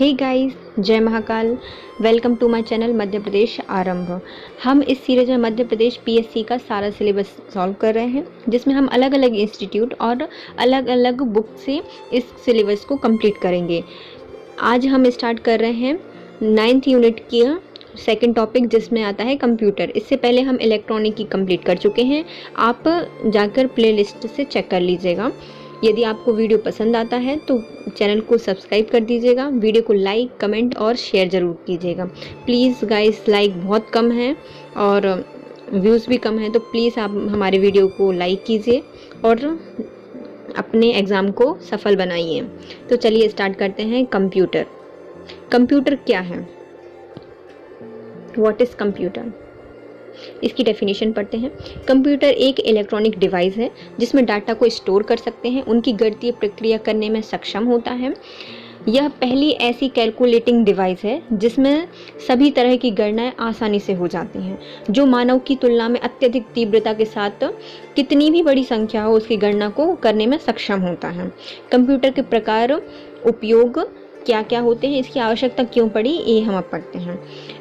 हे guys, जय Mahakal. Welcome to my channel Madhya Pradesh Aarambh. हम इस सीरीज में मध्य प्रदेश पीएससी का सारा सिलेबस सॉल्व कर रहे हैं, जिसमें हम अलग अलग इंस्टीट्यूट और अलग अलग बुक से इस सिलेबस को कंप्लीट करेंगे। आज हम स्टार्ट कर रहे हैं 9th यूनिट की सेकंड टॉपिक, जिसमें आता है कंप्यूटर। इससे पहले हम इलेक्ट्रॉनिक की कंप्लीट कर चुके हैं। आप जाकर प्लेलिस्ट से चेक कर लीजिएगा। यदि आपको वीडियो पसंद आता है तो चैनल को सब्सक्राइब कर दीजिएगा। वीडियो को लाइक, कमेंट और शेयर ज़रूर कीजिएगा। प्लीज़ गाइस, लाइक बहुत कम है और व्यूज़ भी कम है, तो प्लीज़ आप हमारे वीडियो को लाइक कीजिए और अपने एग्ज़ाम को सफल बनाइए। तो चलिए स्टार्ट करते हैं। कंप्यूटर। कंप्यूटर क्या है? What is computer? इसकी डेफिनेशन पढ़ते हैं। कंप्यूटर एक इलेक्ट्रॉनिक डिवाइस है जिसमें डाटा को स्टोर कर सकते हैं, उनकी गणितीय प्रक्रिया करने में सक्षम होता है। यह पहली ऐसी कैलकुलेटिंग डिवाइस है जिसमें सभी तरह की गणनाएं आसानी से हो जाती हैं, जो मानव की तुलना में अत्यधिक तीव्रता के साथ कितनी भी बड़ी संख्या हो उसकी गणना को करने में सक्षम होता है। कंप्यूटर के प्रकार, उपयोग क्या क्या होते हैं, इसकी आवश्यकता क्यों पड़ी, ये हम अब पढ़ते हैं।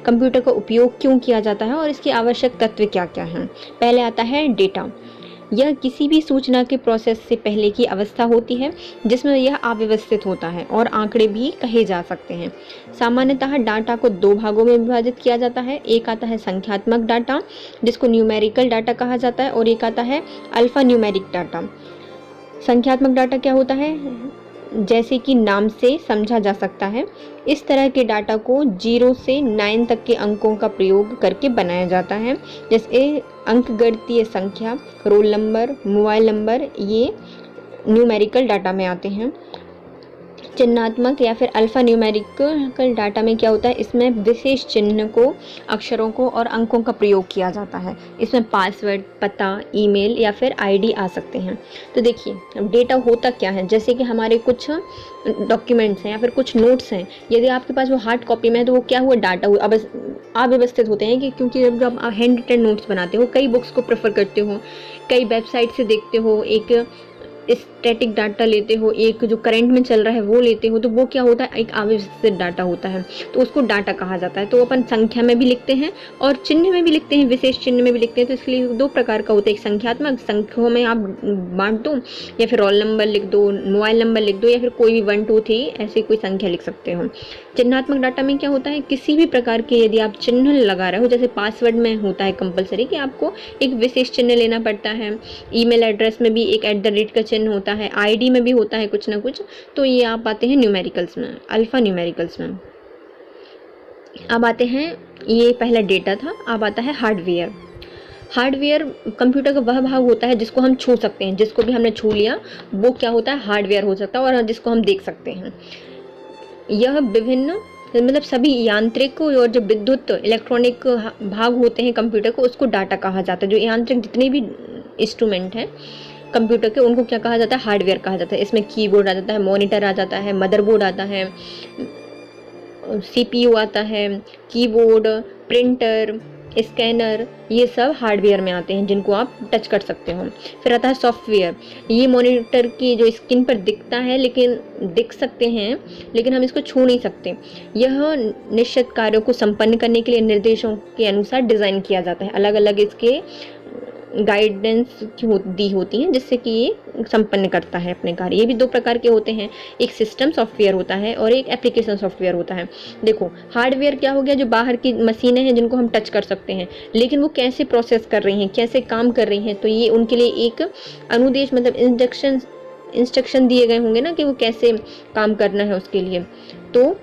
कंप्यूटर का उपयोग क्यों किया जाता है और इसके आवश्यक तत्व क्या क्या हैं। पहले आता है डेटा। यह किसी भी सूचना के प्रोसेस से पहले की अवस्था होती है जिसमें यह अव्यवस्थित होता है और आंकड़े भी कहे जा सकते हैं। सामान्यतः डाटा को दो भागों में विभाजित किया जाता है। एक आता है संख्यात्मक डाटा, जिसको न्यूमेरिकल डाटा कहा जाता है, और एक आता है अल्फा न्यूमेरिक डाटा। संख्यात्मक डाटा क्या होता है? जैसे कि नाम से समझा जा सकता है, इस तरह के डाटा को 0 से 9 तक के अंकों का प्रयोग करके बनाया जाता है। जैसे अंकगणितीय संख्या, रोल नंबर, मोबाइल नंबर, ये न्यूमेरिकल डाटा में आते हैं। चिन्हात्मक या फिर अल्फा न्यूमेरिकल डाटा में क्या होता है? इसमें विशेष चिन्ह को, अक्षरों को और अंकों का प्रयोग किया जाता है। इसमें पासवर्ड, पता, ईमेल या फिर आईडी आ सकते हैं। तो देखिए, अब डेटा होता क्या है। जैसे कि हमारे कुछ डॉक्यूमेंट्स हैं या फिर कुछ नोट्स हैं, यदि आपके पास वो हार्ड कॉपी में है तो वो क्या हुआ? डाटा हुआ। अब अव्यवस्थित होते हैं क्योंकि जब आप हैंड रिटन नोट्स बनाते हो, कई बुक्स को प्रेफर करते हो, कई वेबसाइट से देखते हो, एक स्टैटिक डाटा लेते हो, एक जो करंट में चल रहा है वो लेते हो, तो वो क्या होता है? एक अव्यवस्थित डाटा होता है, तो उसको डाटा कहा जाता है। तो अपन संख्या में भी लिखते हैं और चिन्ह में भी लिखते हैं, विशेष चिन्ह में भी लिखते हैं। तो इसलिए दो प्रकार का होता है। एक संख्यात्मक, संख्याओं में आप बांट दो या फिर रोल नंबर लिख दो, मोबाइल नंबर लिख दो, या फिर कोई भी 1 2 3 ऐसी कोई संख्या लिख सकते हो। चिन्हात्मक डाटा में क्या होता है? किसी भी प्रकार के यदि आप चिन्ह लगा रहे हो, जैसे पासवर्ड में होता है कंपलसरी कि आपको एक विशेष चिन्ह लेना पड़ता है, ईमेल एड्रेस में भी एक @ का चिन्ह होता है, आईडी में भी होता है कुछ ना कुछ। तो ये आप आते हैं न्यूमेरिकल्स में, अल्फा न्यूमेरिकल्स में। अब आते हैं, ये पहला डेटा था। अब आता है हार्डवेयर। हार्डवेयर कंप्यूटर का वह भाग होता है जिसको हम छू सकते हैं। जिसको भी हमने छू लिया वो क्या होता है? हार्डवेयर हो सकता है, और जिसको हम देख सकते हैं। यह विभिन्न, मतलब सभी यांत्रिक और जो विद्युत इलेक्ट्रॉनिक भाग होते हैं कंप्यूटर को, उसको डाटा कहा जाता है। जो यांत्रिक जितने भी इंस्ट्रूमेंट हैं कंप्यूटर के, उनको क्या कहा जाता है? हार्डवेयर कहा जाता है। इसमें कीबोर्ड आ जाता है, मॉनिटर आ जाता है, मदरबोर्ड आता है, सीपीयू आता है, कीबोर्ड, प्रिंटर, स्कैनर, ये सब हार्डवेयर में आते हैं जिनको आप टच कर सकते हो। फिर आता है सॉफ्टवेयर। ये मॉनिटर की जो स्क्रीन पर दिखता है, लेकिन दिख सकते हैं लेकिन हम इसको छू नहीं सकते। यह निश्चित कार्यों को संपन्न करने के लिए निर्देशों के अनुसार डिज़ाइन किया जाता है। अलग अलग इसके गाइडेंस दी होती हैं जिससे कि ये संपन्न करता है अपने कार्य। ये भी दो प्रकार के होते हैं, एक सिस्टम सॉफ्टवेयर होता है और एक एप्लीकेशन सॉफ्टवेयर होता है। देखो, हार्डवेयर क्या हो गया? जो बाहर की मशीनें हैं जिनको हम टच कर सकते हैं, लेकिन वो कैसे प्रोसेस कर रही हैं, कैसे काम कर रही हैं, तो ये उनके लिए एक अनुदेश, मतलब इंस्ट्रक्शन दिए गए होंगे ना कि वो कैसे काम करना है उसके लिए। तो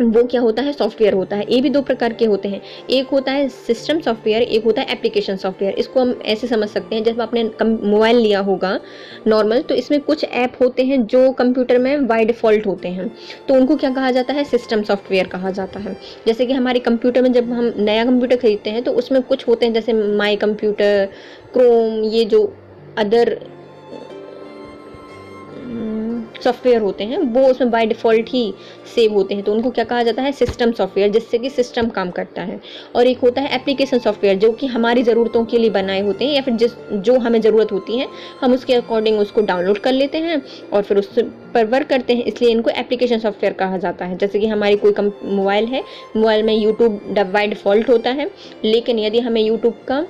वो क्या होता है? सॉफ्टवेयर होता है। ये भी दो प्रकार के होते हैं, एक होता है सिस्टम सॉफ्टवेयर, एक होता है एप्लीकेशन सॉफ्टवेयर। इसको हम ऐसे समझ सकते हैं, जब आपने मोबाइल लिया होगा नॉर्मल, तो इसमें कुछ ऐप होते हैं जो कंप्यूटर में बाय डिफ़ॉल्ट होते हैं, तो उनको क्या कहा जाता है? सिस्टम सॉफ्टवेयर कहा जाता है। जैसे कि हमारे कंप्यूटर में जब हम नया कंप्यूटर खरीदते हैं तो उसमें कुछ होते हैं, जैसे माई कंप्यूटर, क्रोम, ये जो अदर सॉफ्टवेयर होते हैं वो उसमें बाय डिफ़ॉल्ट ही सेव होते हैं, तो उनको क्या कहा जाता है, सिस्टम सॉफ्टवेयर, जिससे कि सिस्टम काम करता है। और एक होता है एप्लीकेशन सॉफ्टवेयर, जो कि हमारी ज़रूरतों के लिए बनाए होते हैं, या फिर जो हमें ज़रूरत होती है हम उसके अकॉर्डिंग उसको डाउनलोड कर लेते हैं और फिर उस पर वर्क करते हैं, इसलिए इनको एप्लीकेशन सॉफ्टवेयर कहा जाता है। जैसे कि हमारी कोई मोबाइल है, मोबाइल में यूट्यूब बाय डिफ़ॉल्ट होता है, लेकिन यदि हमें यूट्यूब का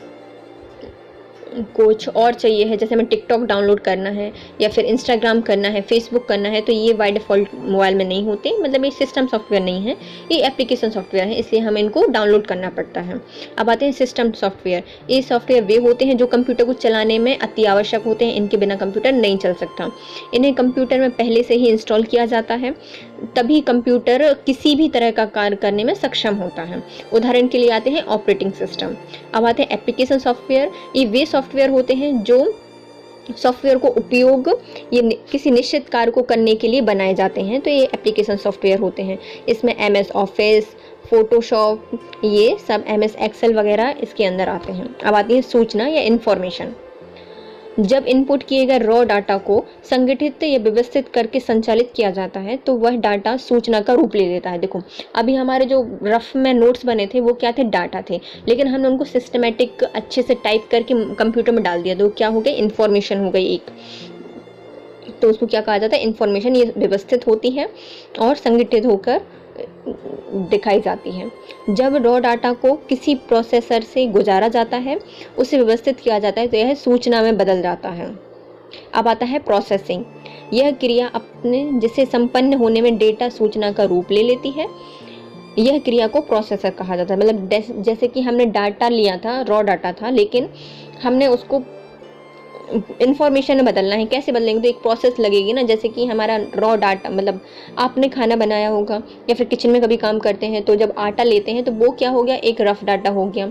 कुछ और चाहिए है, जैसे हमें टिकटॉक डाउनलोड करना है या फिर इंस्टाग्राम करना है, फेसबुक करना है, तो ये बाय डिफ़ॉल्ट मोबाइल में नहीं होते, मतलब ये सिस्टम सॉफ्टवेयर नहीं है, ये एप्लीकेशन सॉफ्टवेयर है, इसलिए हमें इनको डाउनलोड करना पड़ता है। अब आते हैं सिस्टम सॉफ्टवेयर। ये सॉफ्टवेयर वे होते हैं जो कंप्यूटर को चलाने में अति आवश्यक होते हैं, इनके बिना कंप्यूटर नहीं चल सकता। इन्हें कंप्यूटर में पहले से ही इंस्टॉल किया जाता है, तभी कंप्यूटर किसी भी तरह का कार्य करने में सक्षम होता है। उदाहरण के लिए आते हैं ऑपरेटिंग सिस्टम। अब आते हैं एप्लीकेशन सॉफ्टवेयर। ये वे सॉफ्टवेयर होते हैं जो सॉफ्टवेयर को उपयोग ये किसी निश्चित कार्य को करने के लिए बनाए जाते हैं, तो ये एप्लीकेशन सॉफ्टवेयर होते हैं। इसमें MS ऑफिस, फोटोशॉप, ये सब MS एक्सेल वगैरह इसके अंदर आते हैं। अब आती है सूचना या इंफॉर्मेशन। जब इनपुट किए गए रॉ डाटा को संगठित या व्यवस्थित करके संचालित किया जाता है, तो वह डाटा सूचना का रूप ले लेता है। देखो, अभी हमारे जो रफ में नोट्स बने थे वो क्या थे, डाटा थे, लेकिन हमने उनको सिस्टमेटिक अच्छे से टाइप करके कंप्यूटर में डाल दिया, तो क्या हो गया, इन्फॉर्मेशन हो गई एक। तो उसको क्या कहा जाता है, इन्फॉर्मेशन। ये व्यवस्थित होती है और संगठित होकर दिखाई जाती है। जब रॉ डाटा को किसी प्रोसेसर से गुजारा जाता है, उसे व्यवस्थित किया जाता है, तो यह सूचना में बदल जाता है। अब आता है प्रोसेसिंग। यह क्रिया अपने जिसे संपन्न होने में डेटा सूचना का रूप ले लेती है, यह क्रिया को प्रोसेसर कहा जाता है। मतलब जैसे कि हमने डाटा लिया था, रॉ डाटा था, लेकिन हमने उसको इन्फॉर्मेशन में बदलना है। कैसे बदलेंगे, तो एक प्रोसेस लगेगी ना। जैसे कि हमारा रॉ डाटा, मतलब आपने खाना बनाया होगा या फिर किचन में कभी काम करते हैं, तो जब आटा लेते हैं तो वो क्या हो गया, एक रफ डाटा हो गया,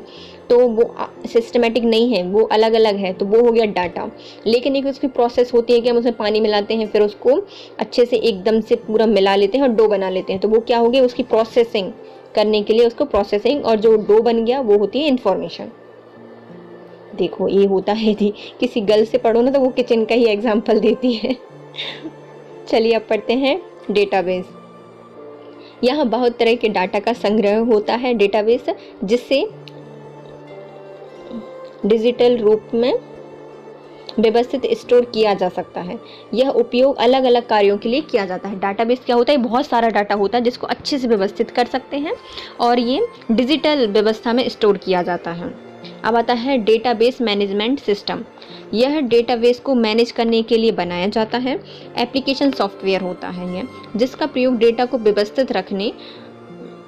तो वो सिस्टमेटिक नहीं है, वो अलग अलग है, तो वो हो गया डाटा। लेकिन एक उसकी प्रोसेस होती है कि हम उसमें पानी मिलाते हैं, फिर उसको अच्छे से एकदम से पूरा मिला लेते हैं और डो बना लेते हैं, तो वो क्या हो गया, उसकी प्रोसेसिंग करने के लिए उसको प्रोसेसिंग, और जो डो बन गया वो होती है इन्फॉर्मेशन। देखो, ये होता है, यदि किसी गर्ल से पढ़ो ना तो वो किचन का ही एग्जाम्पल देती है। चलिए अब पढ़ते हैं डेटाबेस। यहाँ बहुत तरह के डाटा का संग्रह होता है डेटाबेस, जिससे डिजिटल रूप में व्यवस्थित स्टोर किया जा सकता है। यह उपयोग अलग अलग कार्यों के लिए किया जाता है। डाटाबेस क्या होता है, बहुत सारा डाटा होता है जिसको अच्छे से व्यवस्थित कर सकते हैं, और ये डिजिटल व्यवस्था में स्टोर किया जाता है। अब आता है डेटाबेस मैनेजमेंट सिस्टम। यह डेटाबेस को मैनेज करने के लिए बनाया जाता है। एप्लीकेशन सॉफ्टवेयर होता है यह, जिसका प्रयोग डेटा को व्यवस्थित रखने,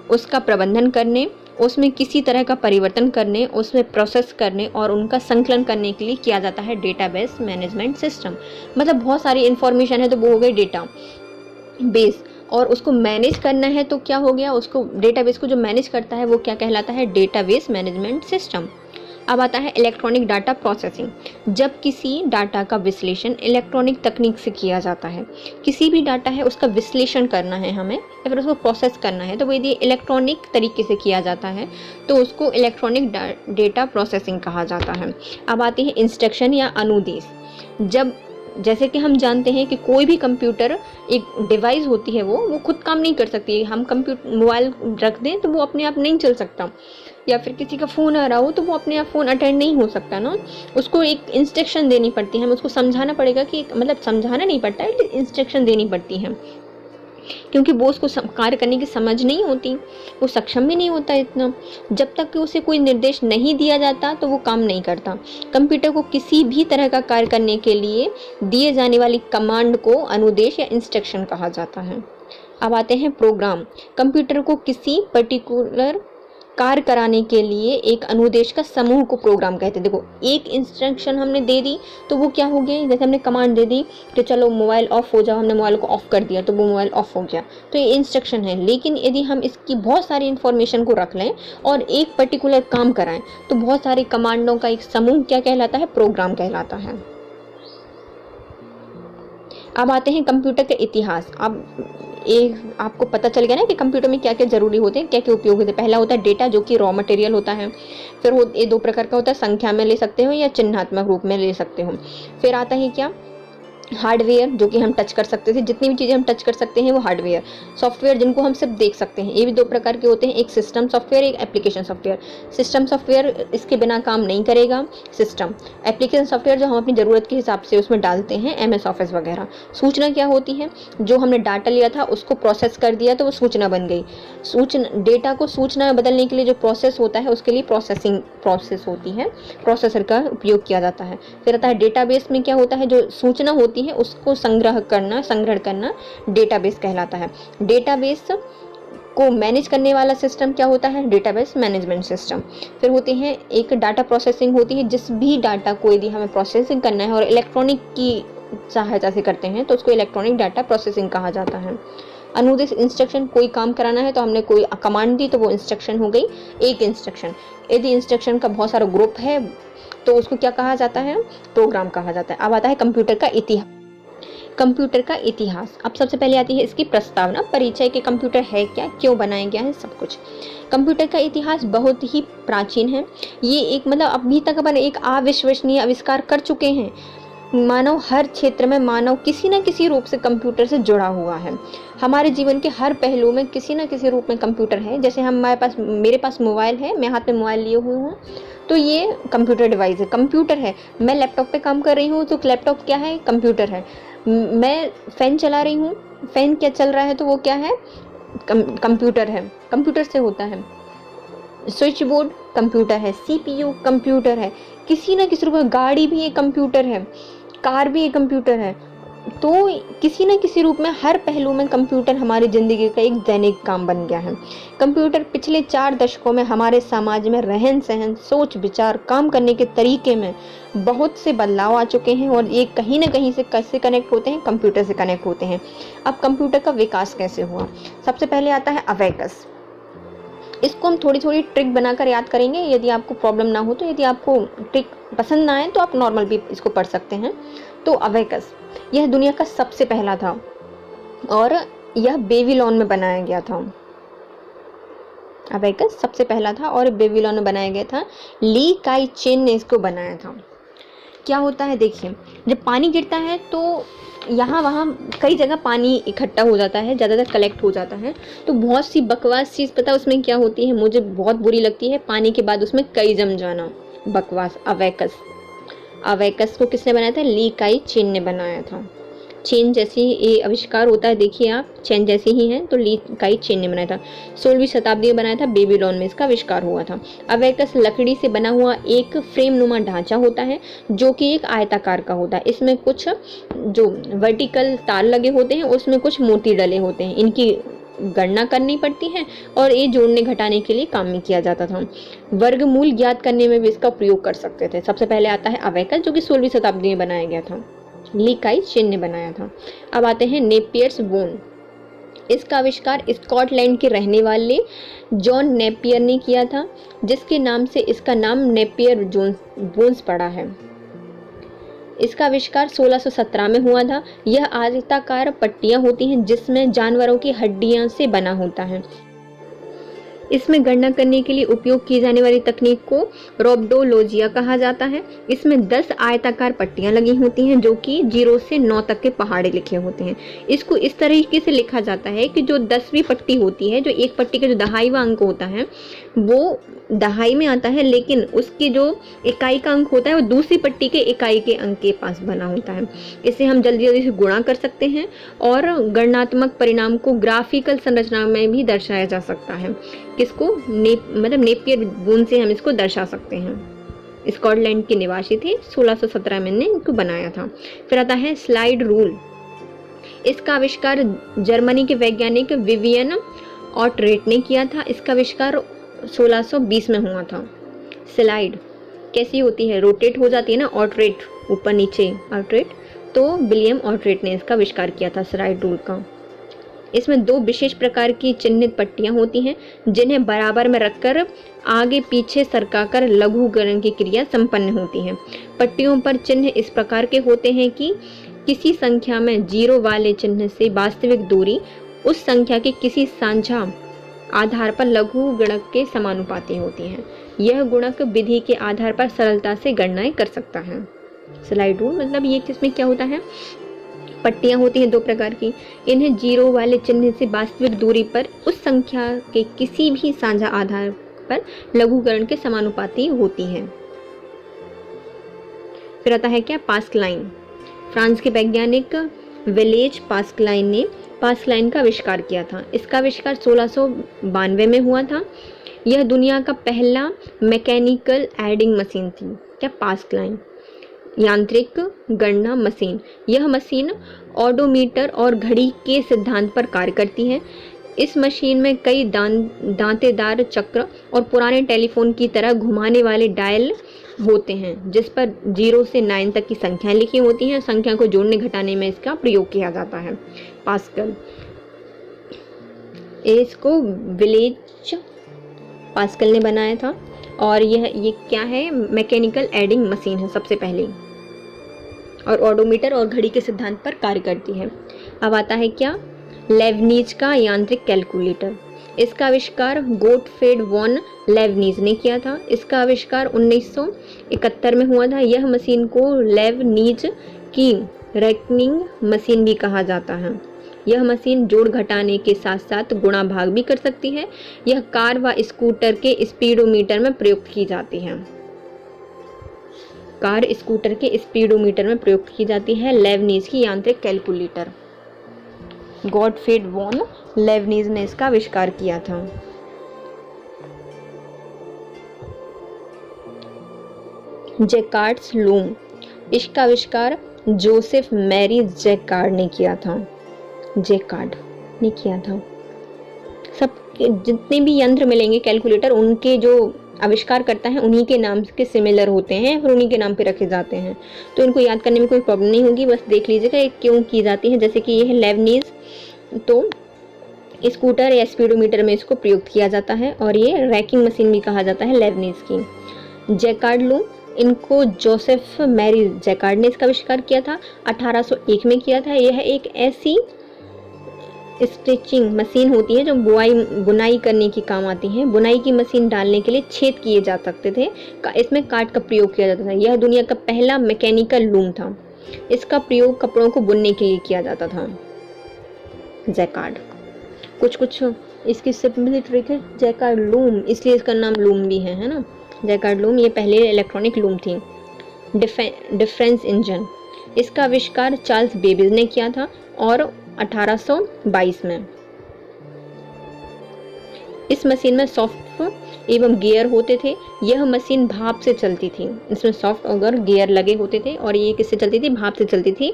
उसका प्रबंधन करने, उसमें किसी तरह का परिवर्तन करने, उसमें प्रोसेस करने और उनका संकलन करने के लिए किया जाता है डेटाबेस मैनेजमेंट सिस्टम। मतलब बहुत सारी इन्फॉर्मेशन है, तो वो हो गई डेटा बेस, और उसको मैनेज करना है तो क्या हो गया, उसको डेटाबेस को जो मैनेज करता है वो क्या कहलाता है, डेटाबेस मैनेजमेंट सिस्टम। अब आता है इलेक्ट्रॉनिक डाटा प्रोसेसिंग। जब किसी डाटा का विश्लेषण इलेक्ट्रॉनिक तकनीक से किया जाता है, किसी भी डाटा है उसका विश्लेषण करना है हमें या फिर उसको प्रोसेस करना है, तो वो यदि इलेक्ट्रॉनिक तरीके से किया जाता है तो उसको इलेक्ट्रॉनिक डेटा प्रोसेसिंग कहा जाता है। अब आती है इंस्ट्रक्शन या अनुदेश। जब जैसे कि हम जानते हैं कि कोई भी कंप्यूटर एक डिवाइस होती है, वो खुद काम नहीं कर सकती। हम मोबाइल रख दें तो वो अपने आप नहीं चल सकता, या फिर किसी का फ़ोन आ रहा हो तो वो अपने आप फ़ोन अटेंड नहीं हो सकता ना, उसको एक इंस्ट्रक्शन देनी पड़ती है, हमें उसको समझाना पड़ेगा कि, मतलब समझाना नहीं पड़ता है, इंस्ट्रक्शन देनी पड़ती है, क्योंकि वो उसको कार्य करने की समझ नहीं होती, वो सक्षम भी नहीं होता इतना। जब तक कि उसे कोई निर्देश नहीं दिया जाता तो वो काम नहीं करता। कंप्यूटर को किसी भी तरह का कार्य करने के लिए दिए जाने वाली कमांड को अनुदेश या इंस्ट्रक्शन कहा जाता है। अब आते हैं प्रोग्राम। कंप्यूटर को किसी पर्टिकुलर कार्य कराने के लिए एक अनुदेश का समूह को प्रोग्राम कहते हैं। देखो, एक इंस्ट्रक्शन हमने दे दी तो वो क्या हो गया, जैसे हमने कमांड दे दी कि चलो मोबाइल ऑफ हो जाओ, हमने मोबाइल को ऑफ कर दिया तो वो मोबाइल ऑफ हो गया, तो ये इंस्ट्रक्शन है। लेकिन यदि हम इसकी बहुत सारी इन्फॉर्मेशन को रख लें और एक पर्टिकुलर काम कराएं तो बहुत सारी कमांडों का एक समूह क्या कहलाता है, प्रोग्राम कहलाता है। अब आते हैं कंप्यूटर के इतिहास। अब एक आपको पता चल गया ना कि कंप्यूटर में क्या क्या ज़रूरी होते हैं, क्या क्या उपयोग होते हैं। पहला होता है डेटा, जो कि रॉ मटेरियल होता है। फिर ये दो प्रकार का होता है, संख्या में ले सकते हो या चिन्हात्मक रूप में ले सकते हो। फिर आता है क्या, हार्डवेयर जो कि हम टच कर सकते थे, जितनी भी चीज़ें हम टच कर सकते हैं वो हार्डवेयर। सॉफ्टवेयर जिनको हम सिर्फ देख सकते हैं, ये भी दो प्रकार के होते हैं, एक सिस्टम सॉफ्टवेयर, एक एप्लीकेशन सॉफ्टवेयर। सिस्टम सॉफ्टवेयर इसके बिना काम नहीं करेगा। सिस्टम एप्लीकेशन सॉफ्टवेयर जो हम अपनी ज़रूरत के हिसाब से उसमें डालते हैं, MS ऑफिस वगैरह। सूचना क्या होती है, जो हमने डाटा लिया था उसको प्रोसेस कर दिया तो वो सूचना बन गई। सूचना डेटा को सूचना में बदलने के लिए जो प्रोसेस होता है उसके लिए प्रोसेसिंग प्रोसेस होती है, प्रोसेसर का उपयोग किया जाता है। फिर आता है डेटाबेस में क्या होता है, जो सूचना होती है उसको संग्रहण करना डेटाबेस कहलाता है। डेटाबेस को मैनेज करने वाला सिस्टम क्या होता है, डेटाबेस मैनेजमेंट सिस्टम। फिर होते हैं एक डाटा प्रोसेसिंग होती है, जिस भी डाटा को यदि हमें प्रोसेसिंग करना है और इलेक्ट्रॉनिक की सहायता से करते हैं तो उसको इलेक्ट्रॉनिक डाटा प्रोसेसिंग कहा जाता है। अनुदेश इंस्ट्रक्शन, कोई काम कराना है तो हमने कोई कमांड दी तो वो इंस्ट्रक्शन हो गई, एक इंस्ट्रक्शन। यदि इंस्ट्रक्शन का बहुत सारा ग्रुप है तो उसको क्या कहा जाता है, प्रोग्राम कहा जाता है। अब आता है कंप्यूटर का इतिहास। कंप्यूटर का इतिहास, अब सबसे पहले आती है इसकी प्रस्तावना, परिचय के कंप्यूटर है क्या, क्यों बनाया गया है, सब कुछ। कंप्यूटर का इतिहास बहुत ही प्राचीन है। ये एक मतलब अभी तक अपन एक अविश्वसनीय आविष्कार कर चुके हैं। मानव हर क्षेत्र में मानव किसी न किसी रूप से कंप्यूटर से जुड़ा हुआ है। हमारे जीवन के हर पहलू में किसी न किसी रूप में कंप्यूटर है। जैसे मेरे पास मोबाइल है, मैं हाथ में मोबाइल लिए हुई हूँ तो ये कंप्यूटर डिवाइस है, कंप्यूटर है। मैं लैपटॉप पे काम कर रही हूँ तो लैपटॉप क्या है, कंप्यूटर है। मैं फ़ैन चला रही हूँ, फ़ैन क्या चल रहा है तो वो क्या है, कंप्यूटर है, कंप्यूटर से होता है। स्विच बोर्ड कंप्यूटर है, CPU कंप्यूटर है, किसी न किसी रूप में गाड़ी भी एक कंप्यूटर है, कार भी एक कंप्यूटर है। तो किसी न किसी रूप में हर पहलू में कंप्यूटर हमारी ज़िंदगी का एक दैनिक काम बन गया है। कंप्यूटर पिछले 4 दशकों में हमारे समाज में रहन सहन, सोच विचार, काम करने के तरीके में बहुत से बदलाव आ चुके हैं और ये कहीं ना कहीं से कैसे कनेक्ट होते हैं, कंप्यूटर से कनेक्ट होते हैं। अब कंप्यूटर का विकास कैसे हुआ, सबसे पहले आता है अबेकस। इसको हम थोड़ी थोड़ी ट्रिक बनाकर याद करेंगे, यदि आपको प्रॉब्लम ना हो तो। यदि आपको ट्रिक पसंद ना आए तो आप नॉर्मल भी इसको पढ़ सकते हैं। तो अबेकस यह दुनिया का सबसे पहला था और यह बेबीलोन में बनाया गया था। अबेकस सबसे पहला था और बेबीलोन में बनाया गया था। ली काई चेन ने इसको बनाया था। क्या होता है देखिए, जब पानी गिरता है तो यहाँ वहाँ कई जगह पानी इकट्ठा हो जाता है, ज़्यादातर कलेक्ट हो जाता है। तो बहुत सी बकवास चीज़ पता उसमें क्या होती है, मुझे बहुत बुरी लगती है, पानी के बाद उसमें कई जम जाना, बकवास। अबेकस को किसने बनाया था, ली काई चेन ने बनाया था। चेन जैसी ये आविष्कार होता है, देखिए आप, चेन जैसी ही है, तो ली काई चेन ने बनाया था। 16वीं शताब्दी में बनाया था, बेबीलोन में इसका आविष्कार हुआ था। अबेकस लकड़ी से बना हुआ एक फ्रेम नुमा ढांचा होता है जो कि एक आयताकार का होता है। इसमें कुछ जो वर्टिकल तार लगे होते हैं उसमें कुछ मोती डले होते हैं, इनकी गणना करनी पड़ती है और ये जोड़ने घटाने के लिए काम में किया जाता था। वर्गमूल ज्ञात करने में भी इसका प्रयोग कर सकते थे। सबसे पहले आता है अबेकस जो कि 16वीं शताब्दी में बनाया गया था, ली काई चेन ने बनाया था। अब आते हैं नेपियर्स बोन। इसका आविष्कार स्कॉटलैंड के रहने वाले जॉन नेपियर ने किया था, जिसके नाम से इसका नाम नेपियर बोन्स पड़ा है। इसका आविष्कार 1617 में हुआ था। यह आयताकार पट्टियां होती हैं जिसमें जानवरों की हड्डियां से बना होता है। इसमें गणना करने के लिए उपयोग की जाने वाली तकनीक को रोबडोलॉजिया कहा जाता है। इसमें 10 आयताकार पट्टियां लगी होती हैं जो कि 0 से 9 तक के पहाड़े लिखे होते हैं। इसको इस तरीके से लिखा जाता है कि जो 10वीं पट्टी होती है, जो एक पट्टी का जो दहाईवां अंक होता है वो दहाई में आता है, लेकिन उसकी जो इकाई का अंक होता है वो दूसरी पट्टी के इकाई के अंक के पास बना होता है। इसे हम जल्दी जल्दी से गुणा कर सकते हैं और गणनात्मक परिणाम को ग्राफिकल संरचना में भी दर्शाया जा सकता है। किसको, नेपियर बोन से हम इसको दर्शा सकते हैं। स्कॉटलैंड के निवासी थे, 1617 में ने इनको बनाया था। फिर आता है स्लाइड रूल। इसका आविष्कार जर्मनी के वैज्ञानिक विवियन ऑटरेट ने किया था। इसका आविष्कार 1620 में हुआ था। स्लाइड कैसी होती है, रोटेट हो जाती है ना, ऑटरेट ऊपर नीचे ऑटरेट, तो विलियम ऑटरेट ने इसका आविष्कार किया था स्लाइड रूल का। इसमें 2 विशेष प्रकार की चिन्हित पट्टियां होती हैं जिन्हें बराबर में रखकर आगे पीछे सरकाकर लघुकरण की क्रिया संपन्न होती है। पट्टियों पर चिन्ह इस प्रकार के होते हैं कि किसी संख्या में 0 वाले चिन्ह से वास्तविक दूरी उस संख्या के किसी साझा आधार पर लघु गुणक के समानुपाती होती है। यह गुणक विधि के आधार पर सरलता से गणनाएं कर सकता है। स्लाइड रूल मतलब ये किसमें क्या होता है, पट्टियाँ होती हैं 2 प्रकार की। इन्हें जीरो वाले चिन्ह से वास्तविक दूरी पर उस संख्या के किसी भी साझा आधार पर लघुकरण के समानुपाती होती हैं। फिर आता है क्या, पास्कलाइन। फ्रांस के वैज्ञानिक विलेज पास्कलाइन ने पास्कलाइन का आविष्कार किया था। इसका आविष्कार 1692 में हुआ था। यह दुनिया का पहला मैकेनिकल एडिंग मशीन थी। क्या, पास्कलाइन, यांत्रिक गणना मशीन। यह मशीन ओडोमीटर और घड़ी के सिद्धांत पर कार्य करती है। इस मशीन में कई दांतेदार चक्र और पुराने टेलीफोन की तरह घुमाने वाले डायल होते हैं, जिस पर 0 से 9 तक की संख्याएं लिखी होती हैं। संख्या को जोड़ने घटाने में इसका प्रयोग किया जाता है। पास्कल, इसको विलेज पास्कल ने बनाया था और ये क्या है, मैकेनिकल एडिंग मशीन है सबसे पहले, और ओडोमीटर और घड़ी के सिद्धांत पर कार्य करती है। अब आता है क्या, लेबनीज का यांत्रिक कैलकुलेटर। इसका आविष्कार गोटफ्रेड वॉन लेबनीज ने किया था। इसका आविष्कार 1971 में हुआ था। यह मशीन को लेबनीज की रेकनिंग मशीन भी कहा जाता है। यह मशीन जोड़ घटाने के साथ साथ गुणा भाग भी कर सकती है। यह कार व स्कूटर के स्पीडोमीटर में प्रयुक्त की जाती है। कार स्कूटर के स्पीडोमीटर में प्रयुक्त की जाती है लेबनीज की यांत्रिक कैलकुलेटर। गॉटफ्रेड वॉन लेबनीज ने इसका आविष्कार किया था। जैकार्ड्स लूम। इसका आविष्कार जोसेफ मैरी जैकार्ड ने किया था। जैकार्ड ने किया था। सब जितने भी यंत्र मिलेंगे कैलकुलेटर, उनके जो आविष्कार करता है उन्हीं के नाम के सिमिलर होते हैं और उन्हीं के नाम पे रखे जाते हैं, तो इनको याद करने में कोई प्रॉब्लम नहीं होगी। बस देख लीजिएगा ये क्यों की जाती है। जैसे कि ये है लेबनीज, तो स्कूटर या स्पीडोमीटर में इसको प्रयुक्त किया जाता है, और ये रैकिंग मशीन भी कहा जाता है लेबनीज की। जैकार्ड लूम, इनको जोसेफ मैरी जैकार्ड ने इसका आविष्कार किया था। 1801 में किया था। यह एक ऐसी स्टिचिंग मशीन होती है जो बुनाई करने की काम आती है। बुनाई की मशीन डालने के लिए छेद किए जा सकते थे। इसमें काट का प्रयोग किया जाता था। यह दुनिया का पहला मैकेनिकल लूम था। इसका प्रयोग कपड़ों को बुनने के लिए किया जाता था। जैकार्ड, कुछ इसकी सिंपल ट्रिक है जैकार्ड लूम, इसलिए इसका नाम लूम भी है ना। जैकार्ड लूम ये पहले इलेक्ट्रॉनिक लूम थी। डिफरेंस इंजन, इसका आविष्कार चार्ल्स बेबेज ने किया था और 1822 में। इस मशीन में सॉफ्ट एवं गियर होते थे। यह मशीन भाप से चलती थी। इसमें सॉफ्ट और गियर लगे होते थे और ये किससे चलती थी, भाप से चलती थी।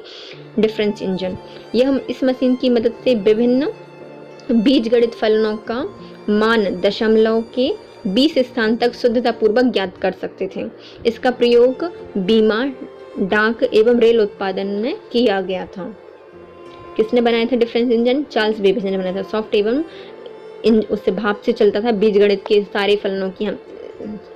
डिफरेंस इंजन, यह इस मशीन की मदद से विभिन्न बीजगणित फलनों का मान दशमलव के 20 स्थान तक शुद्धतापूर्वक ज्ञात कर सकते थे। इसका प्रयोग बीमा, डाक एवं रेल उत्पादन में किया गया था। किसने बनाया था डिफरेंस इंजन? चार्ल्स बेबेज ने बनाया था। सॉफ्ट एवं उससे भाप से चलता था। बीजगणित के सारे फलनों की हम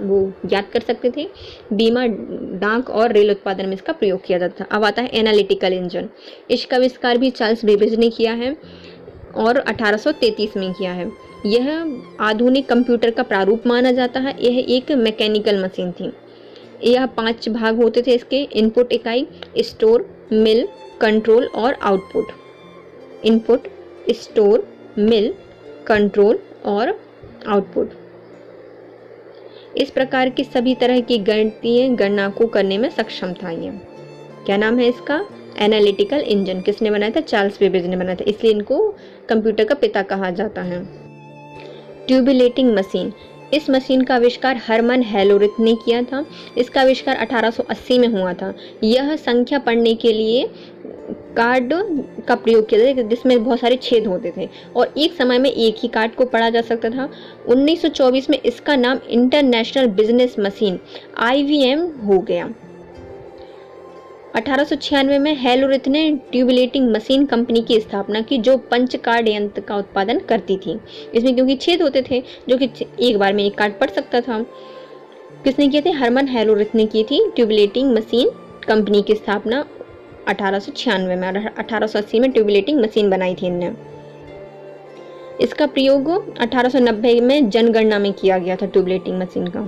वो ज्ञात कर सकते थे। बीमा, डाक और रेल उत्पादन में इसका प्रयोग किया जाता था। अब आता है एनालिटिकल इंजन। इसका आविष्कार भी चार्ल्स बेबेज ने किया है और 1833 में किया है। यह आधुनिक कंप्यूटर का प्रारूप माना जाता है। यह एक मैकेनिकल मशीन थी। यह 5 भाग होते थे इसके। इनपुट इकाई, स्टोर, मिल, कंट्रोल और आउटपुट। इनपुट, स्टोर, मिल, कंट्रोल और आउटपुट। इस प्रकार की सभी तरह की गणितीय गणना को करने में सक्षम था। ये क्या नाम है इसका? Analytical engine. किसने बनाया था? चार्ल्स बेबेज ने बनाया था, इसलिए इनको कंप्यूटर का पिता कहा जाता है। ट्यूबुलेटिंग मशीन, इस मशीन का आविष्कार हरमन हेलोरिथ ने किया था। इसका आविष्कार 1880 में हुआ था। यह संख्या पढ़ने के लिए कार्ड का प्रयोग किया जाता था जिसमें बहुत सारे छेद होते थे और एक समय में एक ही कार्ड को पढ़ा जा सकता था। 1924 में इसका नाम इंटरनेशनल बिजनेस मशीन IBM हो गया। 1896 में हेलोरिथ ने ट्यूबुलेटिंग मशीन कंपनी की स्थापना की जो पंच कार्ड यंत्र का उत्पादन करती थी। इसमें क्योंकि छेद होते थे जो कि एक बार में एक कार्ड पढ़ सकता था। किसने किए थे? हरमन हेलोरिथ ने की थी ट्यूबुलेटिंग मशीन कंपनी की स्थापना 1896 में। 1880 में ट्यूबुलेटिंग मशीन बनाई थी इनने। इसका प्रयोग 1890 में जनगणना में किया गया था ट्यूबुलेटिंग मशीन का।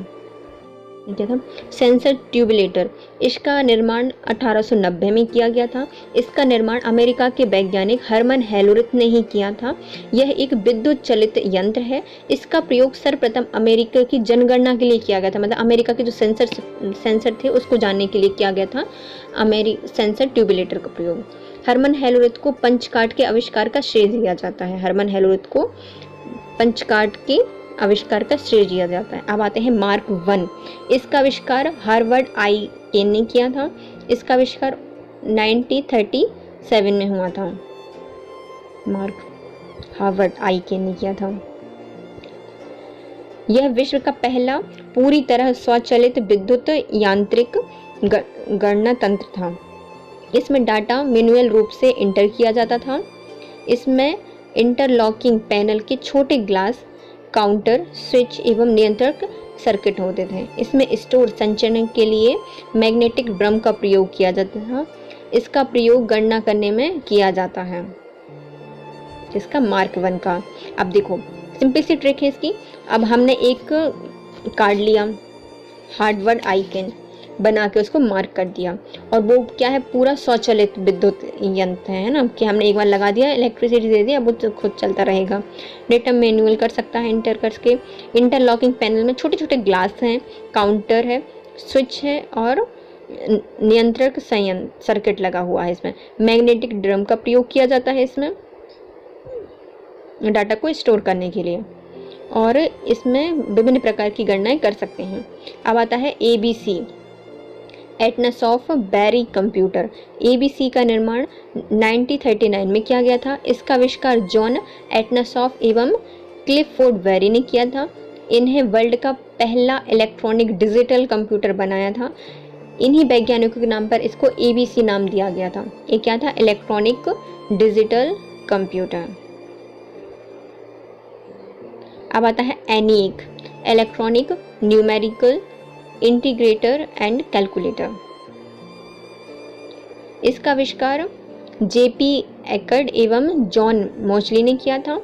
क्या था? सेंसर ट्यूबुलेटर। इसका निर्माण 1890 में किया गया था। इसका निर्माण अमेरिका के वैज्ञानिक हरमन हेलोरिथ ने ही किया था। यह एक विद्युत चलित यंत्र है। इसका प्रयोग सर्वप्रथम अमेरिका की जनगणना के लिए किया गया था, मतलब अमेरिका के जो सेंसर थे उसको जानने के लिए किया गया था सेंसर ट्यूबुलेटर का प्रयोग। हरमन हेलोरिथ को पंचकार्ड के आविष्कार का श्रेय दिया जाता है। हरमन हेलोरिथ को पंचकार्ड के आविष्कार का श्रेय दिया जाता है। अब आते हैं मार्क 1। इसका आविष्कार हार्वर्ड आई केन ने किया था। इसका आविष्कार 1937 में हुआ था। मार्क हार्वर्ड आई केन ने किया था। यह विश्व का पहला पूरी तरह स्वचालित विद्युत यांत्रिक गणना तंत्र था। इसमें डाटा मैन्युअल रूप से इंटर किया जाता था। इसमें इंटरलॉकिंग पैनल के छोटे ग्लास काउंटर, स्विच एवं नियंत्रक सर्किट होते थे। इसमें स्टोर संचरण के लिए मैग्नेटिक ड्रम का प्रयोग किया जाता था। इसका प्रयोग गणना करने में किया जाता है। इसका मार्क 1 का। अब देखो सिंपल सी ट्रिक है इसकी। अब हमने एक कार्ड लिया, हार्वर्ड आई केन बना के उसको मार्क कर दिया, और वो क्या है, पूरा स्वचालित विद्युत यंत्र है ना, कि हमने एक बार लगा दिया, इलेक्ट्रिसिटी दे दी, अब वो खुद चलता रहेगा। डेटा मैनुअल कर सकता है इंटर करके। इंटरलॉकिंग पैनल में छोटे छोटे ग्लास हैं, काउंटर है, स्विच है और नियंत्रक सर्किट लगा हुआ है। इसमें मैग्नेटिक ड्रम का प्रयोग किया जाता है इसमें डाटा को स्टोर करने के लिए, और इसमें विभिन्न प्रकार की गणनाएं कर सकते हैं। अब आता है ABC, एटनसॉफ बैरी कंप्यूटर। ABC का निर्माण 1939 में किया गया था। इसका आविष्कार जॉन एटनसॉफ एवं क्लिफोर्ड बैरी ने किया था। इन्हें वर्ल्ड का पहला इलेक्ट्रॉनिक डिजिटल कंप्यूटर बनाया था। इन्हीं वैज्ञानिकों के नाम पर इसको ABC नाम दिया गया था। ये क्या था? Electronic digital computer. अब आता है ENIAC, electronic numerical integrator and calculator. इसका आविष्कार JP एकर्ड एवं जॉन मोचली ने किया था।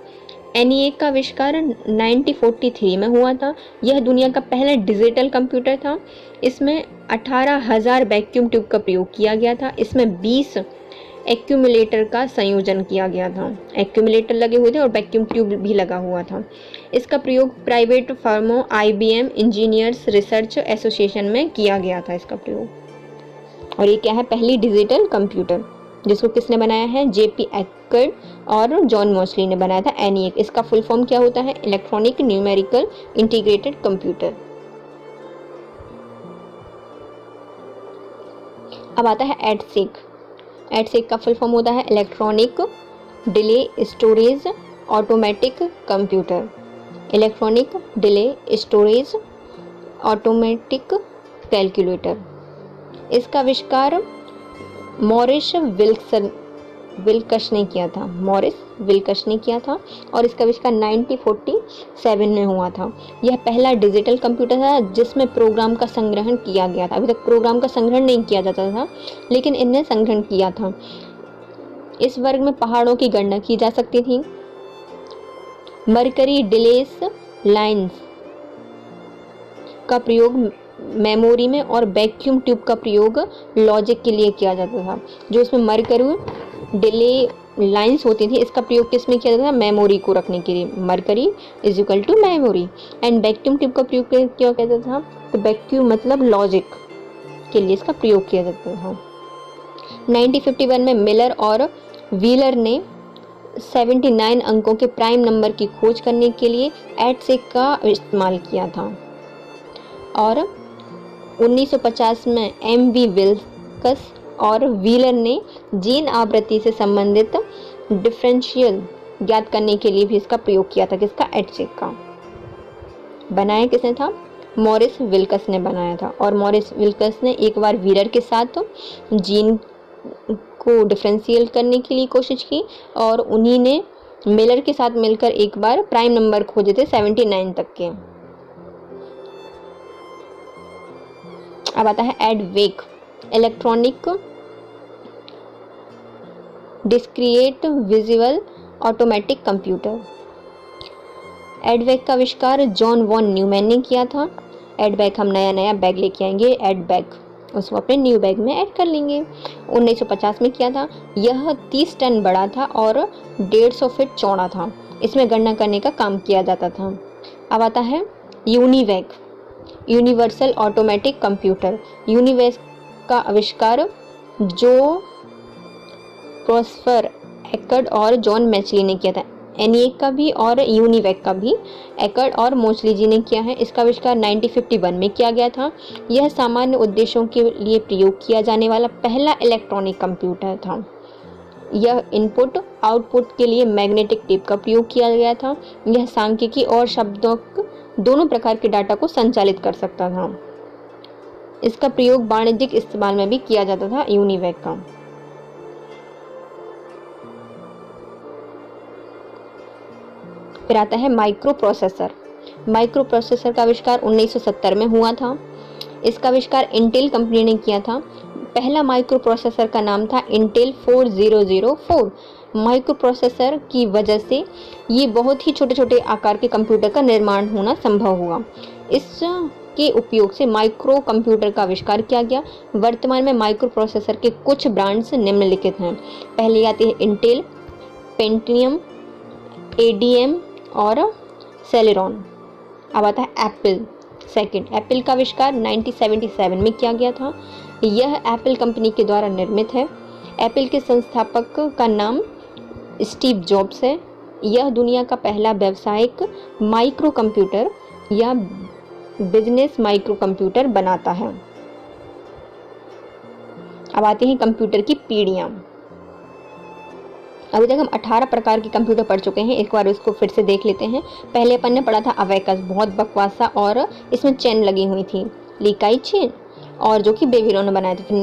ENIAC का आविष्कार 1943 में हुआ था। यह दुनिया का पहला डिजिटल कंप्यूटर था। इसमें 18,000 वैक्यूम ट्यूब का प्रयोग किया गया था। इसमें 20 एक्यूमुलेटर का संयोजन किया गया था। एक्यूमुलेटर लगे हुए थे और वैक्यूम ट्यूब भी लगा हुआ था। इसका प्रयोग प्राइवेट फर्मों, IBM इंजीनियर्स रिसर्च एसोसिएशन में किया गया था इसका प्रयोग। और ये क्या है? पहली डिजिटल कंप्यूटर, जिसको किसने बनाया है? JP एकर्ड और जॉन मोचली ने बनाया था, ENIAC। इसका फुल फॉर्म क्या होता है? Electronic numerical integrated computer. अब आता है EDSIC का फुल फॉर्म होता है electronic delay storage automatic computer. Electronic delay storage automatic calculator. इसका आविष्कार मॉरिस विल्कस ने किया था और इसका आविष्कार 1947 में हुआ था। यह पहला डिजिटल कंप्यूटर था जिसमें प्रोग्राम का संग्रहण किया गया था। अभी तक प्रोग्राम का संग्रहण नहीं किया जाता था, लेकिन इनने संग्रहण किया था। इस वर्ग में पहाड़ों की गणना की जा सकती थी। मरकरी डिलेस लाइंस का प्रयोग मेमोरी में और वैक्यूम ट्यूब का प्रयोग लॉजिक के लिए किया जाता था। जो इसमें मरकरी डिले लाइंस होती थी, इसका प्रयोग किस में किया जाता था? मेमोरी को रखने के लिए। Mercury is equal to memory. And vacuum tube का प्रयोग क्या कहता था? तो वैक्यूम मतलब लॉजिक के लिए इसका प्रयोग किया जाता था। 1951 में मिलर और व्हीलर ने 79 अंकों के प्राइम नंबर की खोज करने के लिए EDSIC का इस्तेमाल किया था। और 1950 में MV विल्कस और व्हीलर ने जीन आवृत्ति से संबंधित डिफरेंशियल ज्ञात करने के लिए भी इसका प्रयोग किया था। किसका? EDSIC का। बनाया किसने था? मॉरिस विल्कस ने बनाया था। और मॉरिस विल्कस ने एक बार व्हीलर के साथ जीन को डिफरेंशियल करने के लिए कोशिश की, और उन्हीं ने मिलर के साथ मिलकर एक बार प्राइम नंबर खोजे थे 79 तक के। अब आता है EDVAC, electronic discrete visual automatic computer. EDVAC का आविष्कार जॉन वॉन न्यूमैन ने किया था। ऐड बैग हम नया बैग लेके आएंगे, ऐड बैग, उसको अपने न्यू बैग में ऐड कर लेंगे। 1950 में किया था। यह 30 टन बड़ा था और 150 फीट चौड़ा था। इसमें गणना करने का काम किया जाता था। अब आता है यूनिवैग, यूनिवर्सल ऑटोमेटिक कंप्यूटर। यूनिवैग का आविष्कार जो प्रोस्पर एकर्ड और जॉन मैचली ने किया था। एनिएक का भी और यूनिवैग का भी एकर्ड और मोचली जी ने किया है। इसका आविष्कार 1951 में किया गया था। यह सामान्य उद्देश्यों के लिए प्रयोग किया जाने वाला पहला इलेक्ट्रॉनिक कंप्यूटर था। यह इनपुट आउटपुट के लिए मैग्नेटिक टेप का प्रयोग किया गया था। यह सांख्यिकी और शब्दों दोनों प्रकार के डाटा को संचालित कर सकता था। इसका प्रयोग वाणिज्यिक इस्तेमाल में भी किया जाता था यूनिवैग का। फिर आता है माइक्रो प्रोसेसर। माइक्रो प्रोसेसर का आविष्कार 1970 में हुआ था। इसका आविष्कार इंटेल कंपनी ने किया था। पहला माइक्रो प्रोसेसर का नाम था इंटेल 4004। माइक्रो प्रोसेसर की वजह से ये बहुत ही छोटे छोटे आकार के कंप्यूटर का निर्माण होना संभव हुआ। इसके उपयोग से माइक्रो कंप्यूटर का आविष्कार किया गया। वर्तमान में माइक्रो प्रोसेसर के कुछ ब्रांड्स निम्नलिखित हैं। पहले आती है इंटेल, पेंटियम, एडीएम और सेलेरॉन। अब आता है एप्पल। सेकंड, एप्पल का आविष्कार 1977 में किया गया था। यह एप्पल कंपनी के द्वारा निर्मित है। एप्पल के संस्थापक का नाम स्टीव जॉब्स है। यह दुनिया का पहला व्यावसायिक माइक्रो कंप्यूटर या बिजनेस माइक्रो कंप्यूटर बनाता है। अब आते हैं कंप्यूटर की पीढ़ियाँ। अभी तक हम 18 प्रकार के कंप्यूटर पढ़ चुके हैं। एक बार उसको फिर से देख लेते हैं। पहले अपन ने पढ़ा था अवेकस, बहुत बकवास सा और इसमें चेन लगी हुई थी, लीकाई चेन, और जो कि बेबीलोन ने बनाया था। फिर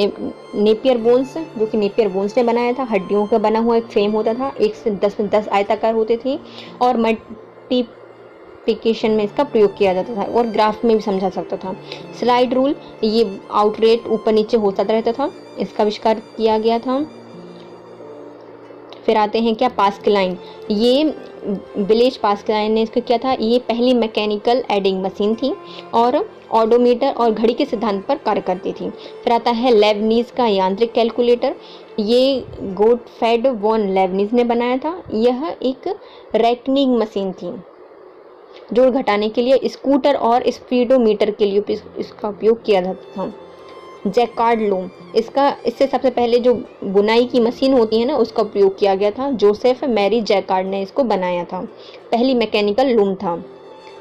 नेपियर बोन्स, जो कि नेपियर बोन्स ने बनाया था। हड्डियों का बना हुआ एक फ्रेम होता था, 1 से 10 में 10 आयताकार होते थे और मल्टीप्लिकेशन में इसका प्रयोग किया जाता था और ग्राफ में भी समझा सकता था। स्लाइड रूल, ये आउटरेट ऊपर नीचे होता रहता था, इसका आविष्कार किया गया था। फिर आते हैं क्या, पास्कलाइन। ये विलेज पास्कलाइन ने इसको किया था। ये पहली मैकेनिकल एडिंग मशीन थी और ऑडोमीटर और घड़ी के सिद्धांत पर कार्य करती थी। फिर आता है लेबनीज का यांत्रिक कैलकुलेटर। ये गोटफ्रेड वॉन लेबनीज ने बनाया था। यह एक रेकनिंग मशीन थी। जोड़ घटाने के लिए स्कूटर और स्पीडोमीटर के लिए इसका उपयोग किया जाता था। जैकार्ड लूम, इससे सबसे पहले जो बुनाई की मशीन होती है ना, उसका उपयोग किया गया था। जोसेफ मैरी जैकार्ड ने इसको बनाया था। पहली मैकेनिकल लूम था।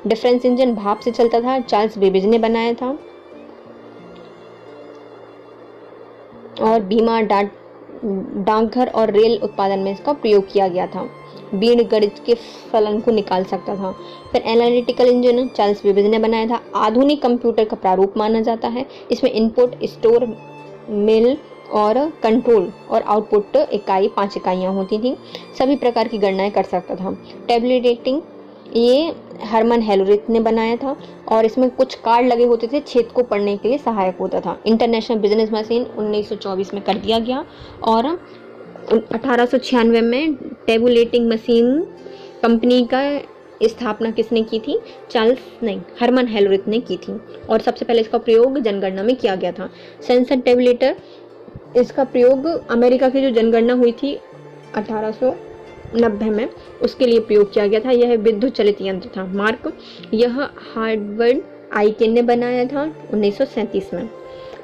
डिफरेंस इंजन भाप से चलता था, चार्ल्स बेबेज ने बनाया था। और बीमा, डाकघर और रेल उत्पादन में इसका प्रयोग किया गया था। बीण गणित के फलन को निकाल सकता था। फिर एनालिटिकल इंजन चार्ल्स बेबेज ने बनाया था। आधुनिक कंप्यूटर का प्रारूप माना जाता है। इसमें इनपुट, स्टोर, मेल और कंट्रोल और आउटपुट इकाई 5 इकाइयाँ होती थी। सभी प्रकार की गणनाएं कर सकता था। टेबलेटिंग, ये हरमन हेलोरिथ ने बनाया था और इसमें कुछ कार्ड लगे होते थे, छेद को पढ़ने के लिए सहायक होता था। इंटरनेशनल बिजनेस मशीन 1924 में कर दिया गया और 1896 में टेबुलेटिंग मशीन कंपनी का स्थापना किसने की थी? हरमन हेलोरिथ ने की थी और सबसे पहले इसका प्रयोग जनगणना में किया गया था। सेंसर टेबुलेटर, इसका प्रयोग अमेरिका की जो जनगणना हुई थी 1890 में, उसके लिए प्रयोग किया गया था। यह विद्युत चलित यंत्र था। मार्क, यह हार्वर्ड आइकेन ने बनाया था 1937 में।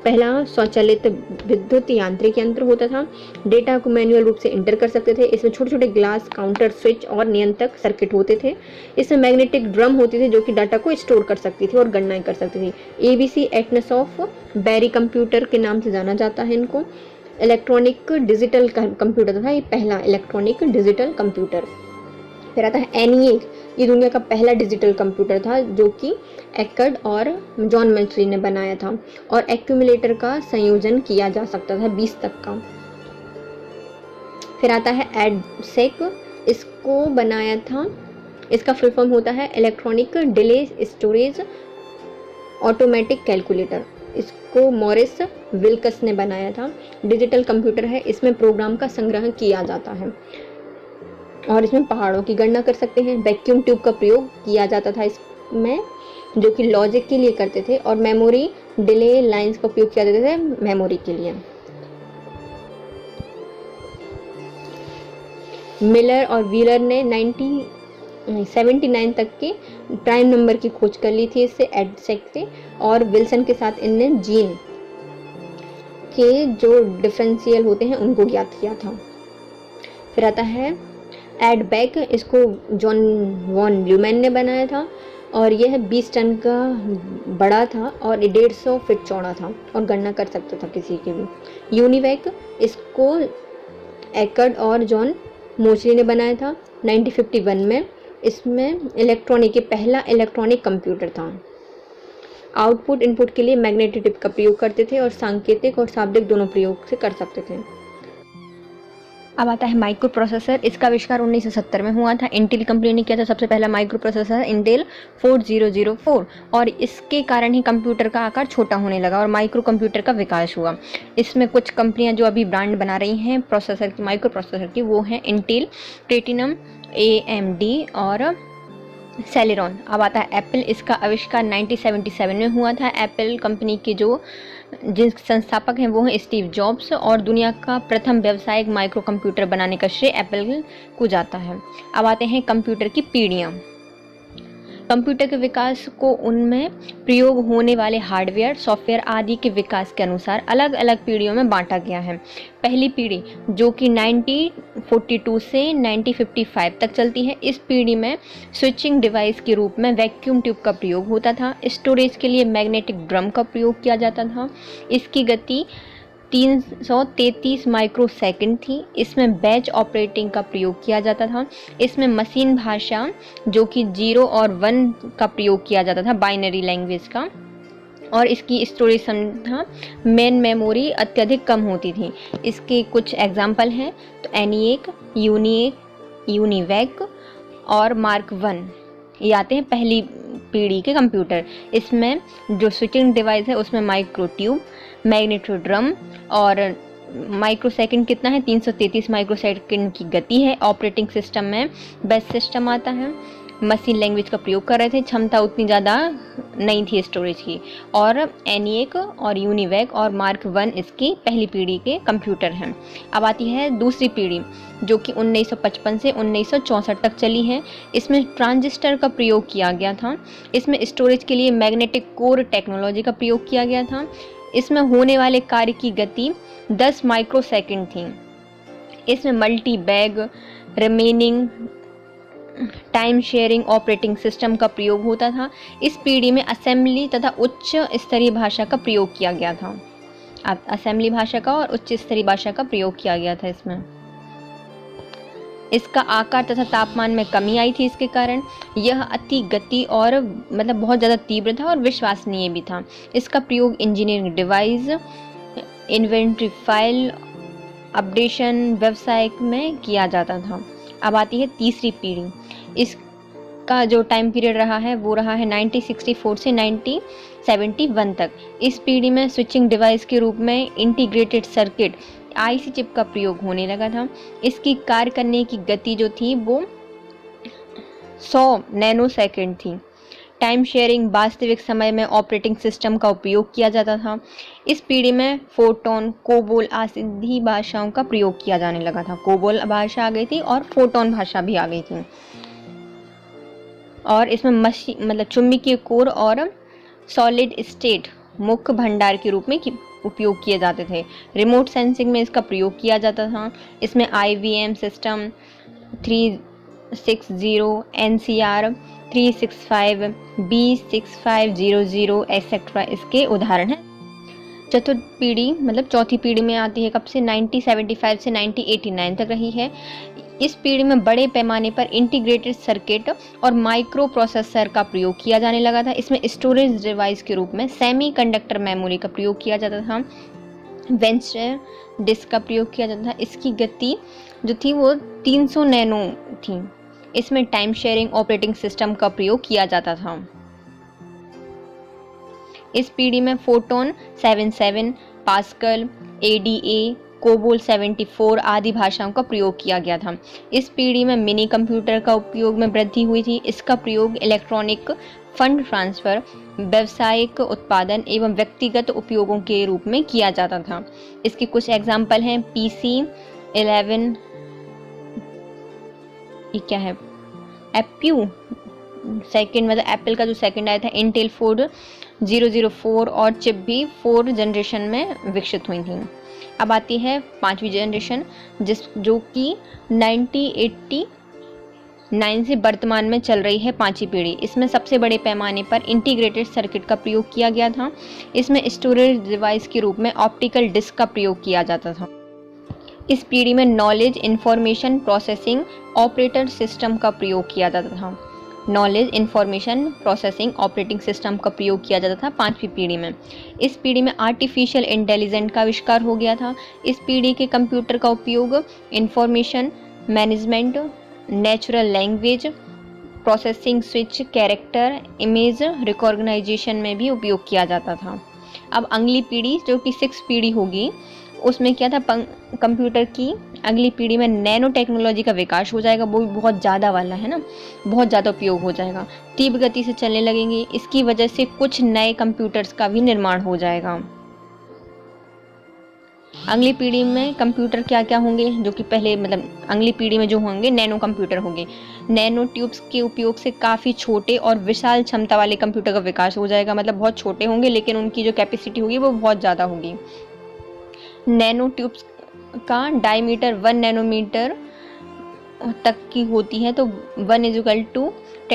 पहला स्वचालित विद्युत यांत्रिक यंत्र होता था। डेटा को मैन्युअल रूप से इंटर कर सकते थे। इसमें छोटे छोटे ग्लास, काउंटर, स्विच और नियंत्रक सर्किट होते थे। इसमें मैग्नेटिक ड्रम होती थी जो कि डाटा को स्टोर कर सकती थी और गणनाएं कर सकती थी। एबीसी एटनस ऑफ बैरी कंप्यूटर के नाम से जाना जाता है इनको। इलेक्ट्रॉनिक डिजिटल कंप्यूटर था ये पहला इलेक्ट्रॉनिक डिजिटल कंप्यूटर। फिर आता है एनिएक, ये दुनिया का पहला डिजिटल कंप्यूटर था जो कि एकर्ड और जॉन मैचली ने बनाया था और एक्यूमुलेटर का संयोजन किया जा सकता था 20 तक का। फिर आता है एडसेक, इसको बनाया था, इसका फुल फॉर्म होता है electronic delay storage automatic calculator. इसको मॉरिस विल्कस ने बनाया था। डिजिटल कंप्यूटर है, इसमें प्रोग्राम का संग्रह किया जाता है और इसमें पहाड़ों की गणना कर सकते हैं। वैक्यूम ट्यूब का प्रयोग किया जाता था इसमें जो कि लॉजिक के लिए करते थे, और मेमोरी डिले लाइंस का उपयोग किया जाता था मेमोरी के लिए। मिलर और व्हीलर ने 1979 तक के प्राइम नंबर की खोज कर ली थी इससे, एडसेक से, और विल्सन के साथ इनने जीन के जो डिफरेंशियल होते हैं उनको ज्ञात किया था। फिर आता है एडबैक, इसको जॉन वॉन ल्यूमैन ने बनाया था, और यह 20 टन का बड़ा था और 150 फीट चौड़ा था और गणना कर सकता था किसी के भी। यूनिवैक, इसको एकर्ड और जॉन मोचली ने बनाया था 1951 में। इसमें इलेक्ट्रॉनिक, पहला इलेक्ट्रॉनिक कंप्यूटर था। आउटपुट इनपुट के लिए मैग्नेटिक टिप का प्रयोग करते थे और सांकेतिक और शाब्दिक दोनों प्रयोग से कर सकते थे। अब आता है माइक्रो प्रोसेसर। इसका आविष्कार 1970 में हुआ था। इंटेल कंपनी ने किया था सबसे पहला माइक्रो प्रोसेसर इंटेल 4004, और इसके कारण ही कंप्यूटर का आकार छोटा होने लगा और माइक्रो कंप्यूटर का विकास हुआ। इसमें कुछ कंपनियां जो अभी ब्रांड बना रही हैं प्रोसेसर की, माइक्रो प्रोसेसर की, वो हैं इंटेल, प्लेटिनम, AMD और सेलेरॉन। अब आता है एप्पल। इसका आविष्कार 1977 में हुआ था। एप्पल कंपनी के जिन संस्थापक हैं वो हैं स्टीव जॉब्स, और दुनिया का प्रथम व्यावसायिक माइक्रो कंप्यूटर बनाने का श्रेय एप्पल को जाता है। अब आते हैं कंप्यूटर की पीढ़ियाँ। कंप्यूटर के विकास को उनमें प्रयोग होने वाले हार्डवेयर, सॉफ्टवेयर आदि के विकास के अनुसार अलग अलग पीढ़ियों में बांटा गया है। पहली पीढ़ी जो कि 1942 से 1955 तक चलती है, इस पीढ़ी में स्विचिंग डिवाइस के रूप में वैक्यूम ट्यूब का प्रयोग होता था। स्टोरेज के लिए मैग्नेटिक ड्रम का प्रयोग किया जाता था। इसकी गति 333 माइक्रोसेकंड थी। इसमें बैच ऑपरेटिंग का प्रयोग किया जाता था। इसमें मशीन भाषा जो कि 0 और 1 का प्रयोग किया जाता था, बाइनरी लैंग्वेज का, और इसकी स्टोरेज क्षमता मेन मेमोरी अत्यधिक कम होती थी। इसके कुछ एग्जाम्पल हैं तो ENIAC, यूनिएक, यूनिवैक और मार्क 1 ये आते हैं पहली पीढ़ी के कंप्यूटर। इसमें जो स्विचिंग डिवाइस है उसमें माइक्रो ट्यूब, मैग्नेटो ड्रम, और माइक्रोसेकंड कितना है, 333 माइक्रोसेकंड की गति है। ऑपरेटिंग सिस्टम में बेस सिस्टम आता है। मशीन लैंग्वेज का प्रयोग कर रहे थे, क्षमता उतनी ज़्यादा नहीं थी स्टोरेज की। और ENIAC और यूनिवैक और मार्क 1 इसकी पहली पीढ़ी के कंप्यूटर हैं। अब आती है दूसरी पीढ़ी जो कि 1955 से 1964 तक चली है। इसमें ट्रांजिस्टर का प्रयोग किया गया था। इसमें स्टोरेज के लिए मैग्नेटिक कोर टेक्नोलॉजी का प्रयोग किया गया था। इसमें होने वाले कार्य की गति 10 माइक्रोसेकंड थी। इसमें multi bag, remaining, time sharing operating system का प्रयोग होता था। इस पीढ़ी में असेंबली तथा उच्च स्तरीय भाषा का प्रयोग किया गया था। असेंबली भाषा का और उच्च स्तरीय भाषा का प्रयोग किया गया था। इसमें इसका आकार तथा तापमान में कमी आई थी। इसके कारण यह अति गति और मतलब बहुत ज़्यादा तीव्र था और विश्वसनीय भी था। इसका प्रयोग engineering device, inventory file updation, व्यवसाय में किया जाता था। अब आती है तीसरी पीढ़ी। इसका जो टाइम पीरियड रहा है वो रहा है 1964 से 1971 तक। इस पीढ़ी में स्विचिंग डिवाइस के रूप में इंटीग्रेटेड सर्किट IC चिप का प्रयोग होने लगा था। इसकी कार्य करने की गति जो थी वो 100 नैनोसेकंड थी। टाइम शेयरिंग, वास्तविक समय में ऑपरेटिंग सिस्टम का उपयोग किया जाता था। इस पीढ़ी में फोटोन, कोबोल आदि भाषाओं का प्रयोग किया जाने लगा था। कोबोल भाषा आ गई थी और फोटोन भाषा भी आ गई थी। और इसमें चुंबकीय कोर और सॉलिड स्टेट मुख्य भंडार के रूप में उपयोग किए जाते थे। रिमोट सेंसिंग में इसका प्रयोग किया जाता था। इसमें IBM system 360, NCR 365, B6500 etcetera इसके उदाहरण हैं। चतुर्थ पीढ़ी चौथी पीढ़ी में आती है कब से, 1975 से 1989 तक रही है। इस पीढ़ी में बड़े पैमाने पर इंटीग्रेटेड सर्किट और माइक्रो प्रोसेसर का प्रयोग किया जाने लगा था। इसमें स्टोरेज डिवाइस के रूप में सेमीकंडक्टर मेमोरी का प्रयोग किया जाता था। वेंचर डिस्क का प्रयोग किया जाता था। इसकी गति जो थी वो 300 नैनो थी। इसमें टाइम शेयरिंग ऑपरेटिंग सिस्टम का प्रयोग किया जाता था। इस पीढ़ी में फोटोन 77, पास्कल, ADA, कोबोल 74 आदि भाषाओं का प्रयोग किया गया था। इस पीढ़ी में मिनी कंप्यूटर का उपयोग में वृद्धि हुई थी। इसका प्रयोग इलेक्ट्रॉनिक फंड ट्रांसफर, व्यावसायिक उत्पादन एवं व्यक्तिगत उपयोगों के रूप में किया जाता था। इसके कुछ एग्जाम्पल हैं PC 11, ये क्या है, एप्यू सेकंड, मतलब एप्पल का जो सेकंड आया था, इंटेल 4004 और चिप भी 4 जनरेशन में विकसित हुई थी। अब आती है 5वीं जनरेशन, जो कि 1989 से वर्तमान में चल रही है 5वीं पीढ़ी। इसमें सबसे बड़े पैमाने पर इंटीग्रेटेड सर्किट का प्रयोग किया गया था। इसमें स्टोरेज डिवाइस के रूप में ऑप्टिकल डिस्क का प्रयोग किया जाता था। इस पीढ़ी में knowledge information processing operator system का प्रयोग किया जाता था। Knowledge information processing operating system का प्रयोग किया जाता था 5वीं पीढ़ी में। इस पीढ़ी में आर्टिफिशियल इंटेलिजेंस का आविष्कार हो गया था। इस पीढ़ी के कंप्यूटर का उपयोग information management, natural language processing, switch, character image recognization में भी उपयोग किया जाता था। अब अगली पीढ़ी जो कि 6th पीढ़ी होगी, उसमें क्या था, कंप्यूटर की अगली पीढ़ी में नैनो टेक्नोलॉजी का विकास हो जाएगा। वो भी बहुत ज़्यादा वाला है ना, बहुत ज़्यादा उपयोग हो जाएगा, तीव्र गति से चलने लगेंगे। इसकी वजह से कुछ नए कंप्यूटर्स का भी निर्माण हो जाएगा। अगली पीढ़ी में कंप्यूटर क्या क्या होंगे, जो कि पहले मतलब अगली पीढ़ी में जो होंगे नैनो कंप्यूटर होंगे। नैनो ट्यूब्स के उपयोग से काफ़ी छोटे और विशाल क्षमता वाले कंप्यूटर का विकास हो जाएगा। मतलब बहुत छोटे होंगे लेकिन उनकी जो कैपेसिटी होगी वो बहुत ज़्यादा होगी। नैनो ट्यूब्स का डायमीटर 1 नैनोमीटर तक की होती है, तो 1 =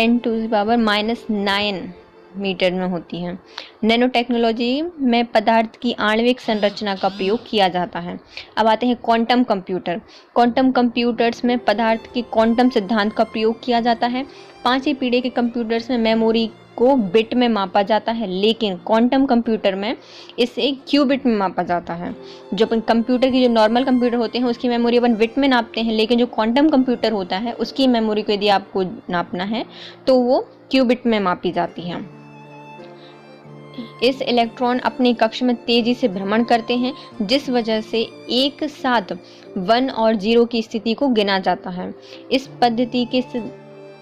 10⁻⁻⁹ मीटर में होती है। नैनो टेक्नोलॉजी में पदार्थ की आणविक संरचना का प्रयोग किया जाता है। अब आते हैं क्वांटम कंप्यूटर। क्वांटम कंप्यूटर्स में पदार्थ के क्वांटम सिद्धांत का प्रयोग किया जाता है। 5वीं पीढ़ी के कंप्यूटर्स में मेमोरी को बिट में मापा जाता है, लेकिन क्वांटम कंप्यूटर में इसे क्यूबिट में मापा जाता है। जो अपन कंप्यूटर की जो नॉर्मल कंप्यूटर होते हैं उसकी मेमोरी अपन बिट में नापते हैं, लेकिन जो क्वांटम कंप्यूटर होता है उसकी मेमोरी को यदि आपको नापना है तो वो क्यूबिट में मापी जाती है। इस इलेक्ट्रॉन अपने कक्ष में तेजी से भ्रमण करते हैं, जिस वजह से एक साथ 1 और 0 की स्थिति को गिना जाता है। इस पद्धति के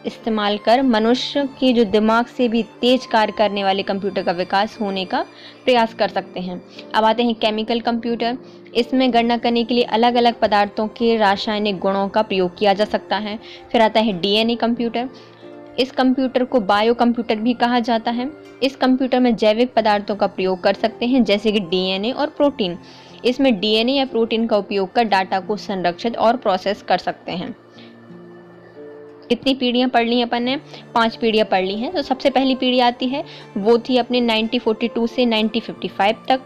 इस्तेमाल कर मनुष्य के जो दिमाग से भी तेज कार्य करने वाले कंप्यूटर का विकास होने का प्रयास कर सकते हैं। अब आते हैं केमिकल कंप्यूटर। इसमें गणना करने के लिए अलग अलग पदार्थों के रासायनिक गुणों का प्रयोग किया जा सकता है। फिर आता है DNA कंप्यूटर। इस कंप्यूटर को बायो कंप्यूटर भी कहा जाता है। इस कंप्यूटर में जैविक पदार्थों का प्रयोग कर सकते हैं, जैसे कि DNA और प्रोटीन। इसमें DNA या प्रोटीन का उपयोग कर डाटा को संरक्षित और प्रोसेस कर सकते हैं। कितनी पीढ़ियां पढ़ ली अपन ने? 5 पीढ़ियां पढ़ ली हैं। तो सबसे पहली पीढ़ी आती है, वो थी अपने 1942 से 1955 तक,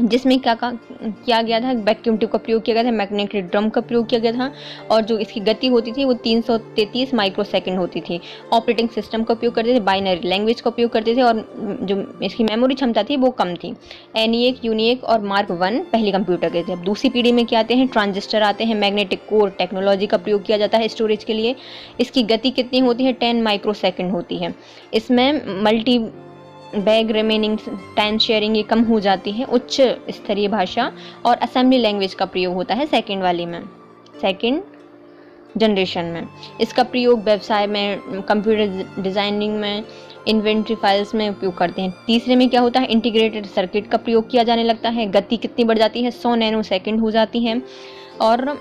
जिसमें क्या किया गया था, वैक्यूम ट्यूब का प्रयोग किया गया था, मैग्नेटिक ड्रम का प्रयोग किया गया था, और जो इसकी गति होती थी वो 333 माइक्रोसेकंड होती थी। ऑपरेटिंग सिस्टम का उपयोग करते थे, बाइनरी लैंग्वेज का उपयोग करते थे, और जो इसकी मेमोरी क्षमता थी वो कम थी। ENIAC, यूनिएक और मार्क 1 पहले कंप्यूटर के थे। अब दूसरी पीढ़ी में क्या आते हैं, ट्रांजिस्टर आते हैं। मैग्नेटिक कोर टेक्नोलॉजी का प्रयोग किया जाता है स्टोरेज के लिए। इसकी गति कितनी होती है? 10 माइक्रोसेकंड होती है। इसमें multi bag remaining time sharing ये कम हो जाती है। उच्च स्तरीय भाषा और असेंबली लैंग्वेज का प्रयोग होता है सेकंड जनरेशन में। इसका प्रयोग व्यवसाय में, कंप्यूटर डिजाइनिंग में, इन्वेंट्री फाइल्स में उपयोग करते हैं। तीसरे में क्या होता है, इंटीग्रेटेड सर्किट का प्रयोग किया जाने लगता है। गति कितनी बढ़ जाती है? 100 नैनोसेकंड हो जाती है। और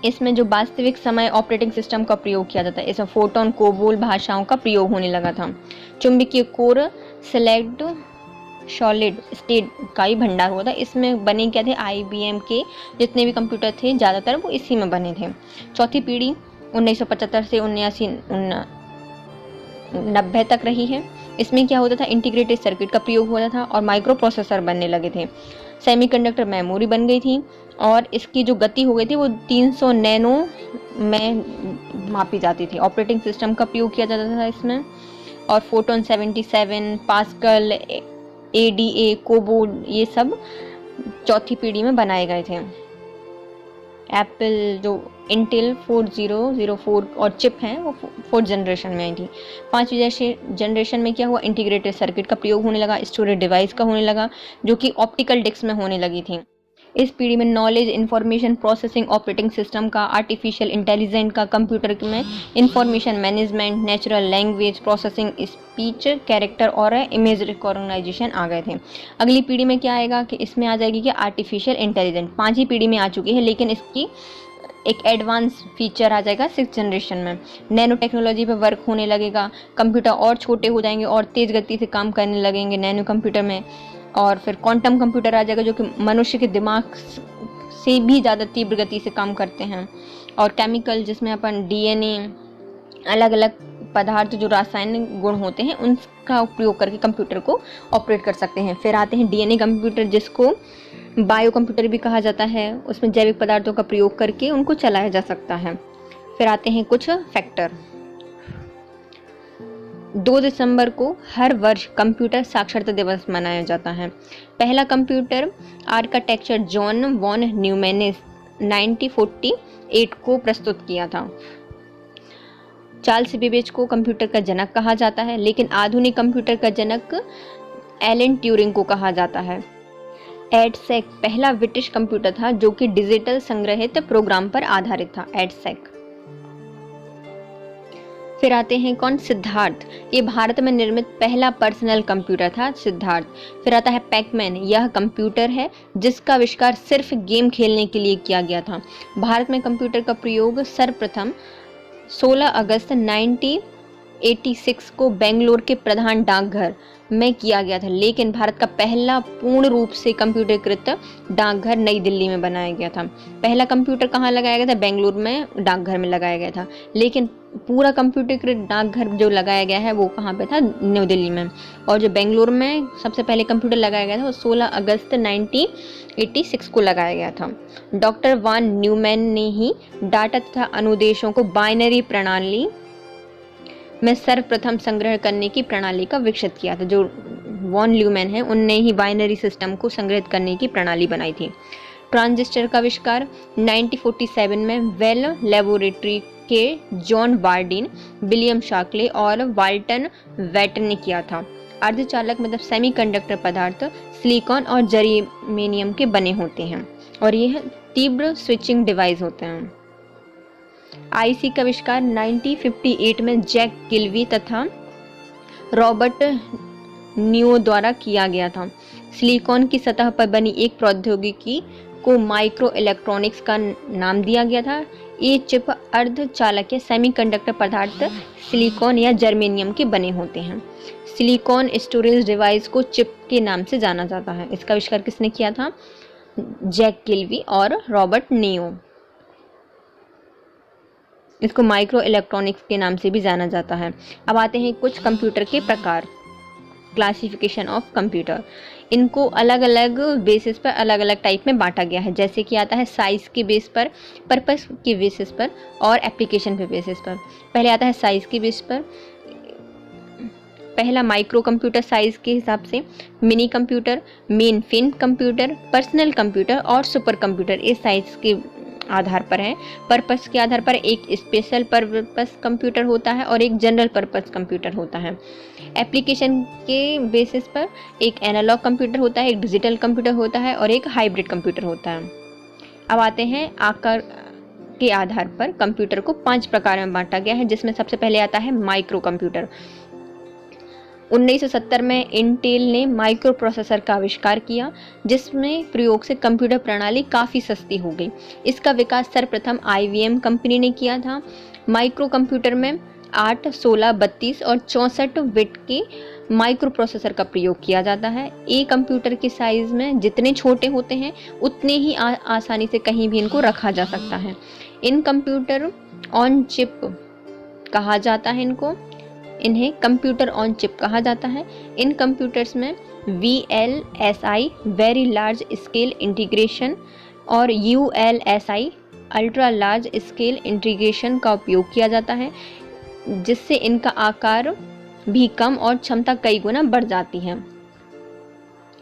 इसमें जो वास्तविक समय ऑपरेटिंग सिस्टम का प्रयोग किया जाता है। इसमें फोटोन, कोबोल भाषाओं का प्रयोग होने लगा था। चुंबकीय कोर सेलेक्ट सॉलिड स्टेट का ही भंडार होता है। इसमें बने क्या थे, IBM के जितने भी कंप्यूटर थे ज़्यादातर वो इसी में बने थे। चौथी पीढ़ी 1975 से 1990 तक रही है। इसमें क्या होता था, इंटीग्रेटेड सर्किट का प्रयोग होता था और माइक्रो प्रोसेसर बनने लगे थे। सेमीकंडक्टर मेमोरी बन गई थी और इसकी जो गति हो गई थी वो 300 नैनो में मापी जाती थी। ऑपरेटिंग सिस्टम का प्रयोग किया जाता था इसमें, और फोटोन 77, पास्कल, ADA, कोबोल ये सब चौथी पीढ़ी में बनाए गए थे। एप्पल जो इंटेल 4004 और चिप हैं वो 4th जनरेशन में आई थी। 5वीं जनरेशन में क्या हुआ, इंटीग्रेटेड सर्किट का प्रयोग होने लगा, स्टोरेज डिवाइस का होने लगा, जो कि ऑप्टिकल डिस्क में होने लगी थी। इस पीढ़ी में knowledge, information processing, operating system का, आर्टिफिशियल इंटेलिजेंस का, कंप्यूटर में information management, natural language processing, speech, character और इमेज रिकॉग्नाइजेशन आ गए थे। अगली पीढ़ी में क्या आएगा कि इसमें आ जाएगी कि आर्टिफिशियल इंटेलिजेंस 5वीं पीढ़ी में आ चुकी है, लेकिन इसकी एक एडवांस फीचर आ जाएगा 6th जनरेशन में। नैनो टेक्नोलॉजी पे वर्क होने लगेगा, कंप्यूटर और छोटे हो जाएंगे और तेज़ गति से काम करने लगेंगे नैनो कंप्यूटर में। और फिर क्वांटम कंप्यूटर आ जाएगा जो कि मनुष्य के दिमाग से भी ज़्यादा तीव्र गति से काम करते हैं। और केमिकल, जिसमें अपन डीएनए, अलग अलग पदार्थ जो रासायनिक गुण होते हैं उनका उपयोग करके कंप्यूटर को ऑपरेट कर सकते हैं। फिर आते हैं डीएनए कंप्यूटर, जिसको बायो कंप्यूटर भी कहा जाता है। उसमें जैविक पदार्थों का प्रयोग करके उनको चलाया जा सकता है। फिर आते हैं कुछ फैक्टर। 2 दिसंबर को हर वर्ष कंप्यूटर साक्षरता दिवस मनाया जाता है। पहला computer architecture John von Neumann ने 1948 को प्रस्तुत किया था। चार्ल्स बेबेज को कंप्यूटर का जनक कहा जाता है, लेकिन आधुनिक कंप्यूटर का जनक एलन ट्यूरिंग को कहा जाता है। एडसेक पहला ब्रिटिश कंप्यूटर था जो कि डिजिटल संग्रहित प्रोग्राम पर आधारित था, एडसेक। फिर आते हैं कौन? सिद्धार्थ। ये भारत में निर्मित पहला पर्सनल कंप्यूटर था, सिद्धार्थ। फिर आता है पैकमैन। यह कंप्यूटर है जिसका आविष्कार सिर्फ गेम खेलने के लिए किया गया था। भारत में कंप्यूटर का प्रयोग सर्वप्रथम 16 अगस्त 1986 को बेंगलोर के प्रधान डाकघर में किया गया था, लेकिन भारत का पहला पूर्ण रूप से कंप्यूटरीकृत डाकघर नई दिल्ली में बनाया गया था। पहला कंप्यूटर कहाँ लगाया गया था? बेंगलोर में डाकघर में लगाया गया था, लेकिन पूरा कंप्यूटरीकृत डाकघर जो लगाया गया है वो कहाँ पे था? न्यू दिल्ली में। और जो बेंगलोर में सबसे पहले कंप्यूटर लगाया गया था वो 16 अगस्त 1986 को लगाया गया था। डॉक्टर वॉन न्यूमैन ने ही डाटा तथा अनुदेशों को बाइनरी प्रणाली में सर्वप्रथम संग्रह करने की प्रणाली का विकसित किया था। जो वॉन न्यूमैन है उनने ही बाइनरी सिस्टम को संग्रहित करने की प्रणाली बनाई थी। ट्रांजिस्टर का आविष्कार 1947 में वेल लेबोरेटरी के जॉन बार्डिन, विलियम शाक्ले और वाल्टन वेटन ने किया था। अर्धचालक मतलब सेमीकंडक्टर पदार्थ सिलिकॉन और जर्मेनियम के बने होते हैं और यह तीव्र स्विचिंग डिवाइस होते हैं। आईसी का आविष्कार 1958 में जैक किल्वी तथा रॉबर्ट न्यू द्वारा किया गया था। सिलिकॉन की सतह पर बनी एक प्रौद्योगिकी को माइक्रो इलेक्ट्रॉनिक्स का नाम दिया गया था। ये चिप अर्धचालक या सेमीकंडक्टर पदार्थ सिलिकॉन या जर्मेनियम के बने होते हैं। सिलिकॉन स्टोरेज डिवाइस को चिप के नाम से जाना जाता है। इसका आविष्कार किसने किया था? जैक किल्वी और रॉबर्ट नियो। इसको माइक्रो इलेक्ट्रॉनिक्स के नाम से भी जाना जाता है। अब आते हैं कुछ कंप्यूटर के प्रकार, क्लासिफिकेशन ऑफ कंप्यूटर। इनको अलग अलग बेसिस पर अलग अलग टाइप में बांटा गया है, जैसे कि आता है साइज के बेस पर, पर्पस के बेसिस पर और एप्लीकेशन के बेसिस पर। पहले आता है साइज के बेस पर। पहला माइक्रो कंप्यूटर साइज के हिसाब से, mini computer, main frame computer, personal computer और सुपर कंप्यूटर इस साइज के आधार पर है। पर्पस के आधार पर एक स्पेशल पर्पस कंप्यूटर होता है और एक जनरल पर्पस कंप्यूटर होता है। एप्लीकेशन के बेसिस पर एक एनालॉग कंप्यूटर होता है, एक डिजिटल कंप्यूटर होता है और एक हाइब्रिड कंप्यूटर होता है। अब आते हैं आकार के आधार पर कंप्यूटर को 5 प्रकार में बांटा गया है, जिसमें सबसे पहले आता है माइक्रो कंप्यूटर। 1970 में इंटेल ने माइक्रो प्रोसेसर का आविष्कार किया, जिसमें प्रयोग से कंप्यूटर प्रणाली काफ़ी सस्ती हो गई। इसका विकास सर्वप्रथम IBM कंपनी ने किया था। माइक्रो कंप्यूटर में 8, 16, 32 और 64 बिट के माइक्रो प्रोसेसर का प्रयोग किया जाता है। एक कंप्यूटर के साइज में जितने छोटे होते हैं उतने ही आसानी से कहीं भी इनको रखा जा सकता है। इन कंप्यूटर ऑन चिप कहा जाता है इन्हें कंप्यूटर ऑन चिप कहा जाता है। इन कंप्यूटर्स में VLSI very large scale integration और ULSI ultra large scale integration का उपयोग किया जाता है, जिससे इनका आकार भी कम और क्षमता कई गुना बढ़ जाती है।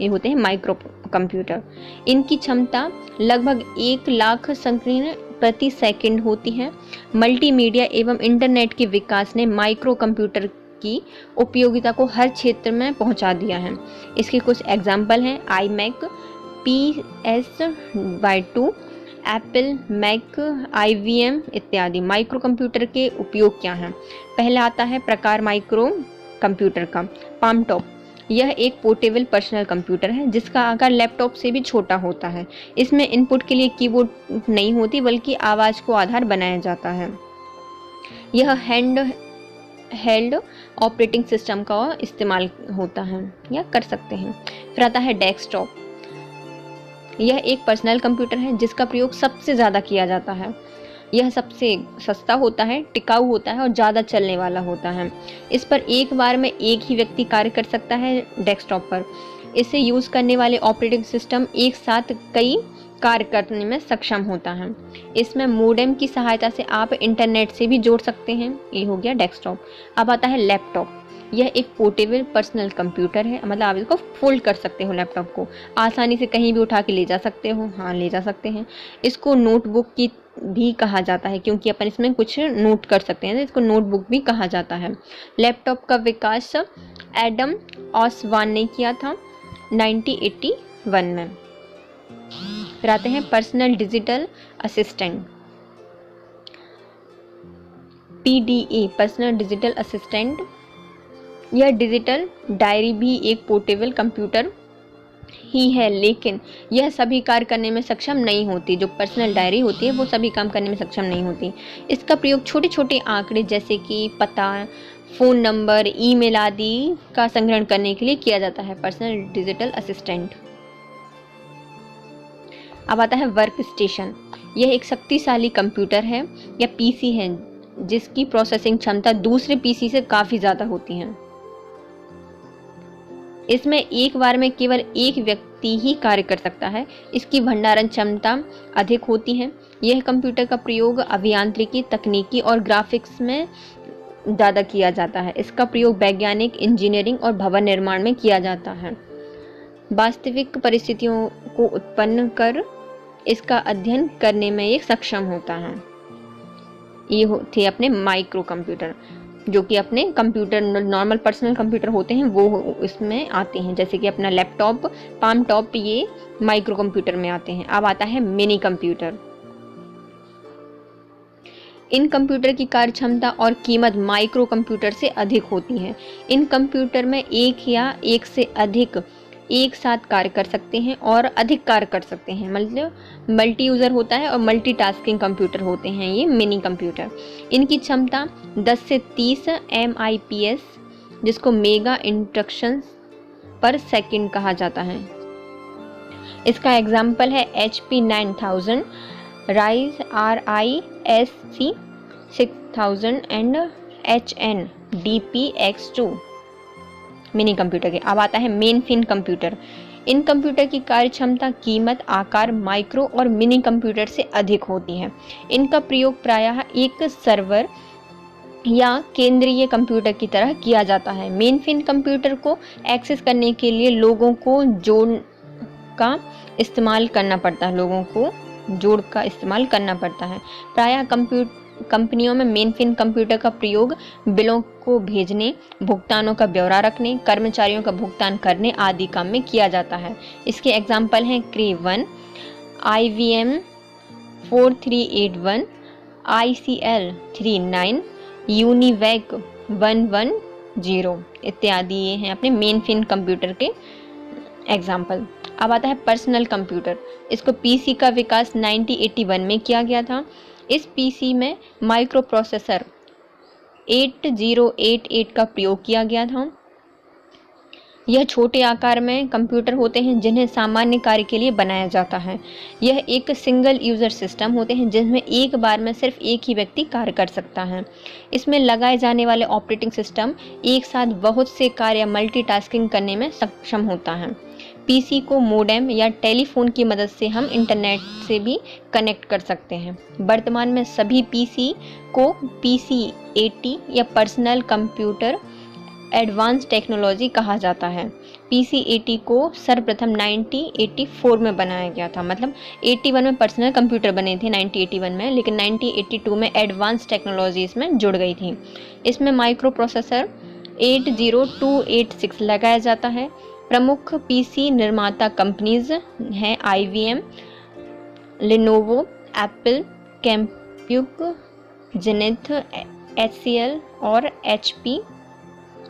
ये होते हैं माइक्रो कंप्यूटर। इनकी क्षमता लगभग 1 लाख संकीर्ण प्रति सेकंड होती है। मल्टीमीडिया एवं इंटरनेट के विकास ने माइक्रो कंप्यूटर की उपयोगिता को हर क्षेत्र में पहुंचा दिया है। इसके कुछ एग्जाम्पल हैं iMac, PS/2, Apple, Mac, IBM इत्यादि। माइक्रो कंप्यूटर के उपयोग क्या हैं? पहला आता है प्रकार माइक्रो कंप्यूटर का, पाम टॉप। यह एक पोर्टेबल पर्सनल कंप्यूटर है जिसका आकार लैपटॉप से भी छोटा होता है। इसमें इनपुट के लिए कीबोर्ड नहीं होती बल्कि आवाज़ को आधार बनाया जाता है। यह हैंड हेल्ड ऑपरेटिंग सिस्टम का इस्तेमाल होता है या कर सकते हैं। फिर आता है डेस्कटॉप। यह एक पर्सनल कंप्यूटर है जिसका प्रयोग सबसे ज़्यादा किया जाता है। यह सबसे सस्ता होता है, टिकाऊ होता है और ज़्यादा चलने वाला होता है। इस पर एक बार में एक ही व्यक्ति कार्य कर सकता है डेस्कटॉप पर। इसे यूज़ करने वाले ऑपरेटिंग सिस्टम एक साथ कई कार्य करने में सक्षम होता है। इसमें मोडेम की सहायता से आप इंटरनेट से भी जोड़ सकते हैं। ये हो गया डेस्कटॉप। अब आता है लैपटॉप। यह एक पोर्टेबल पर्सनल कंप्यूटर है, मतलब आप इसको फोल्ड कर सकते हो, लैपटॉप को आसानी से कहीं भी उठा के ले जा सकते हो। हाँ, ले जा सकते हैं। इसको नोटबुक की भी कहा जाता है क्योंकि अपन इसमें कुछ नोट कर सकते हैं, तो इसको नोटबुक भी कहा जाता है। लैपटॉप का विकास एडम ऑसवान ने किया था 1981 में। फिर आते हैं personal digital assistant, PDA, personal digital assistant. यह डिजिटल डायरी भी एक पोर्टेबल कंप्यूटर ही है, लेकिन यह सभी कार्य करने में सक्षम नहीं होती। जो पर्सनल डायरी होती है वो सभी काम करने में सक्षम नहीं होती। इसका प्रयोग छोटे छोटे आंकड़े जैसे कि पता, फ़ोन नंबर, ईमेल आदि का संग्रहण करने के लिए किया जाता है। Personal digital assistant. अब आता है वर्क स्टेशन। यह एक शक्तिशाली कंप्यूटर है या PC है जिसकी प्रोसेसिंग क्षमता दूसरे PC से काफ़ी ज़्यादा होती है। इसमें एक बार में केवल एक व्यक्ति ही कार्य कर सकता है। इसकी भंडारण क्षमता अधिक होती है। यह कंप्यूटर का प्रयोग अभियांत्रिकी, तकनीकी और ग्राफिक्स में ज़्यादा किया जाता है। इसका प्रयोग वैज्ञानिक, इंजीनियरिंग और भवन निर्माण में किया जाता है। वास्तविक परिस्थितियों को उत्पन्न कर इसका अध्ययन करने में ये सक्षम होता है। ये थे अपने माइक्रो कंप्यूटर, जो कि अपने कंप्यूटर नॉर्मल पर्सनल कंप्यूटर होते हैं वो इसमें आते हैं, जैसे कि अपना लैपटॉप, पाम टॉप, ये माइक्रो कंप्यूटर में आते हैं। अब आता है मिनी कंप्यूटर। इन कंप्यूटर की कार्य क्षमता और कीमत माइक्रो कंप्यूटर से अधिक होती है। इन कंप्यूटर में एक या एक से अधिक एक साथ कार्य कर सकते हैं और अधिक कार्य कर सकते हैं, मतलब मल्टी यूज़र होता है और मल्टीटास्किंग कंप्यूटर होते हैं ये मिनी कंप्यूटर। इनकी क्षमता 10 से 30 MIPS, जिसको मेगा इंस्ट्रक्शंस पर सेकंड कहा जाता है। इसका एग्जाम्पल है HP 9000, rise RISC 6000 and HN DPX2 mini computer के। अब आता है मेनफ्रेम कंप्यूटर। इन कंप्यूटर की कार्य क्षमता, कीमत, आकार माइक्रो और मिनी कंप्यूटर से अधिक होती है। इनका प्रयोग प्रायः एक सर्वर या केंद्रीय कंप्यूटर की तरह किया जाता है। मेनफ्रेम कंप्यूटर को एक्सेस करने के लिए लोगों को जोड़ का इस्तेमाल करना पड़ता है। प्रायः कंपनियों में मेनफ्रेम कंप्यूटर का प्रयोग बिलों को भेजने, भुगतानों का ब्यौरा रखने, कर्मचारियों का भुगतान करने आदि काम में किया जाता है। इसके एग्जाम्पल हैं क्रे 1, IBM 4381, ICL 39, यूनिवैक 110 इत्यादि। ये हैं अपने मेनफ्रेम कंप्यूटर के एग्जाम्पल। अब आता है पर्सनल कंप्यूटर। इसको PC का विकास 1981 में किया गया था। इस PC में माइक्रो प्रोसेसर 8088 का प्रयोग किया गया था। यह छोटे आकार में कंप्यूटर होते हैं जिन्हें सामान्य कार्य के लिए बनाया जाता है। यह एक सिंगल यूज़र सिस्टम होते हैं जिसमें एक बार में सिर्फ एक ही व्यक्ति कार्य कर सकता है। इसमें लगाए जाने वाले ऑपरेटिंग सिस्टम एक साथ बहुत से कार्य मल्टीटास्किंग करने में सक्षम होता है। PC को मोडेम या टेलीफोन की मदद से हम इंटरनेट से भी कनेक्ट कर सकते हैं। वर्तमान में सभी PC को PC-80 या पर्सनल कंप्यूटर एडवांस टेक्नोलॉजी कहा जाता है। PC-80 को सर्वप्रथम 1984 में बनाया गया था, मतलब 81 में पर्सनल कंप्यूटर बने थे 1981 में, लेकिन 1982 में एडवांस टेक्नोलॉजी इसमें जुड़ गई थी। इसमें माइक्रो प्रोसेसर 80286 लगाया जाता है। प्रमुख पीसी निर्माता कंपनीज हैं IBM, लिनोवो, एप्पल, कैम्प्यूक, जेनेथ, HCL और HP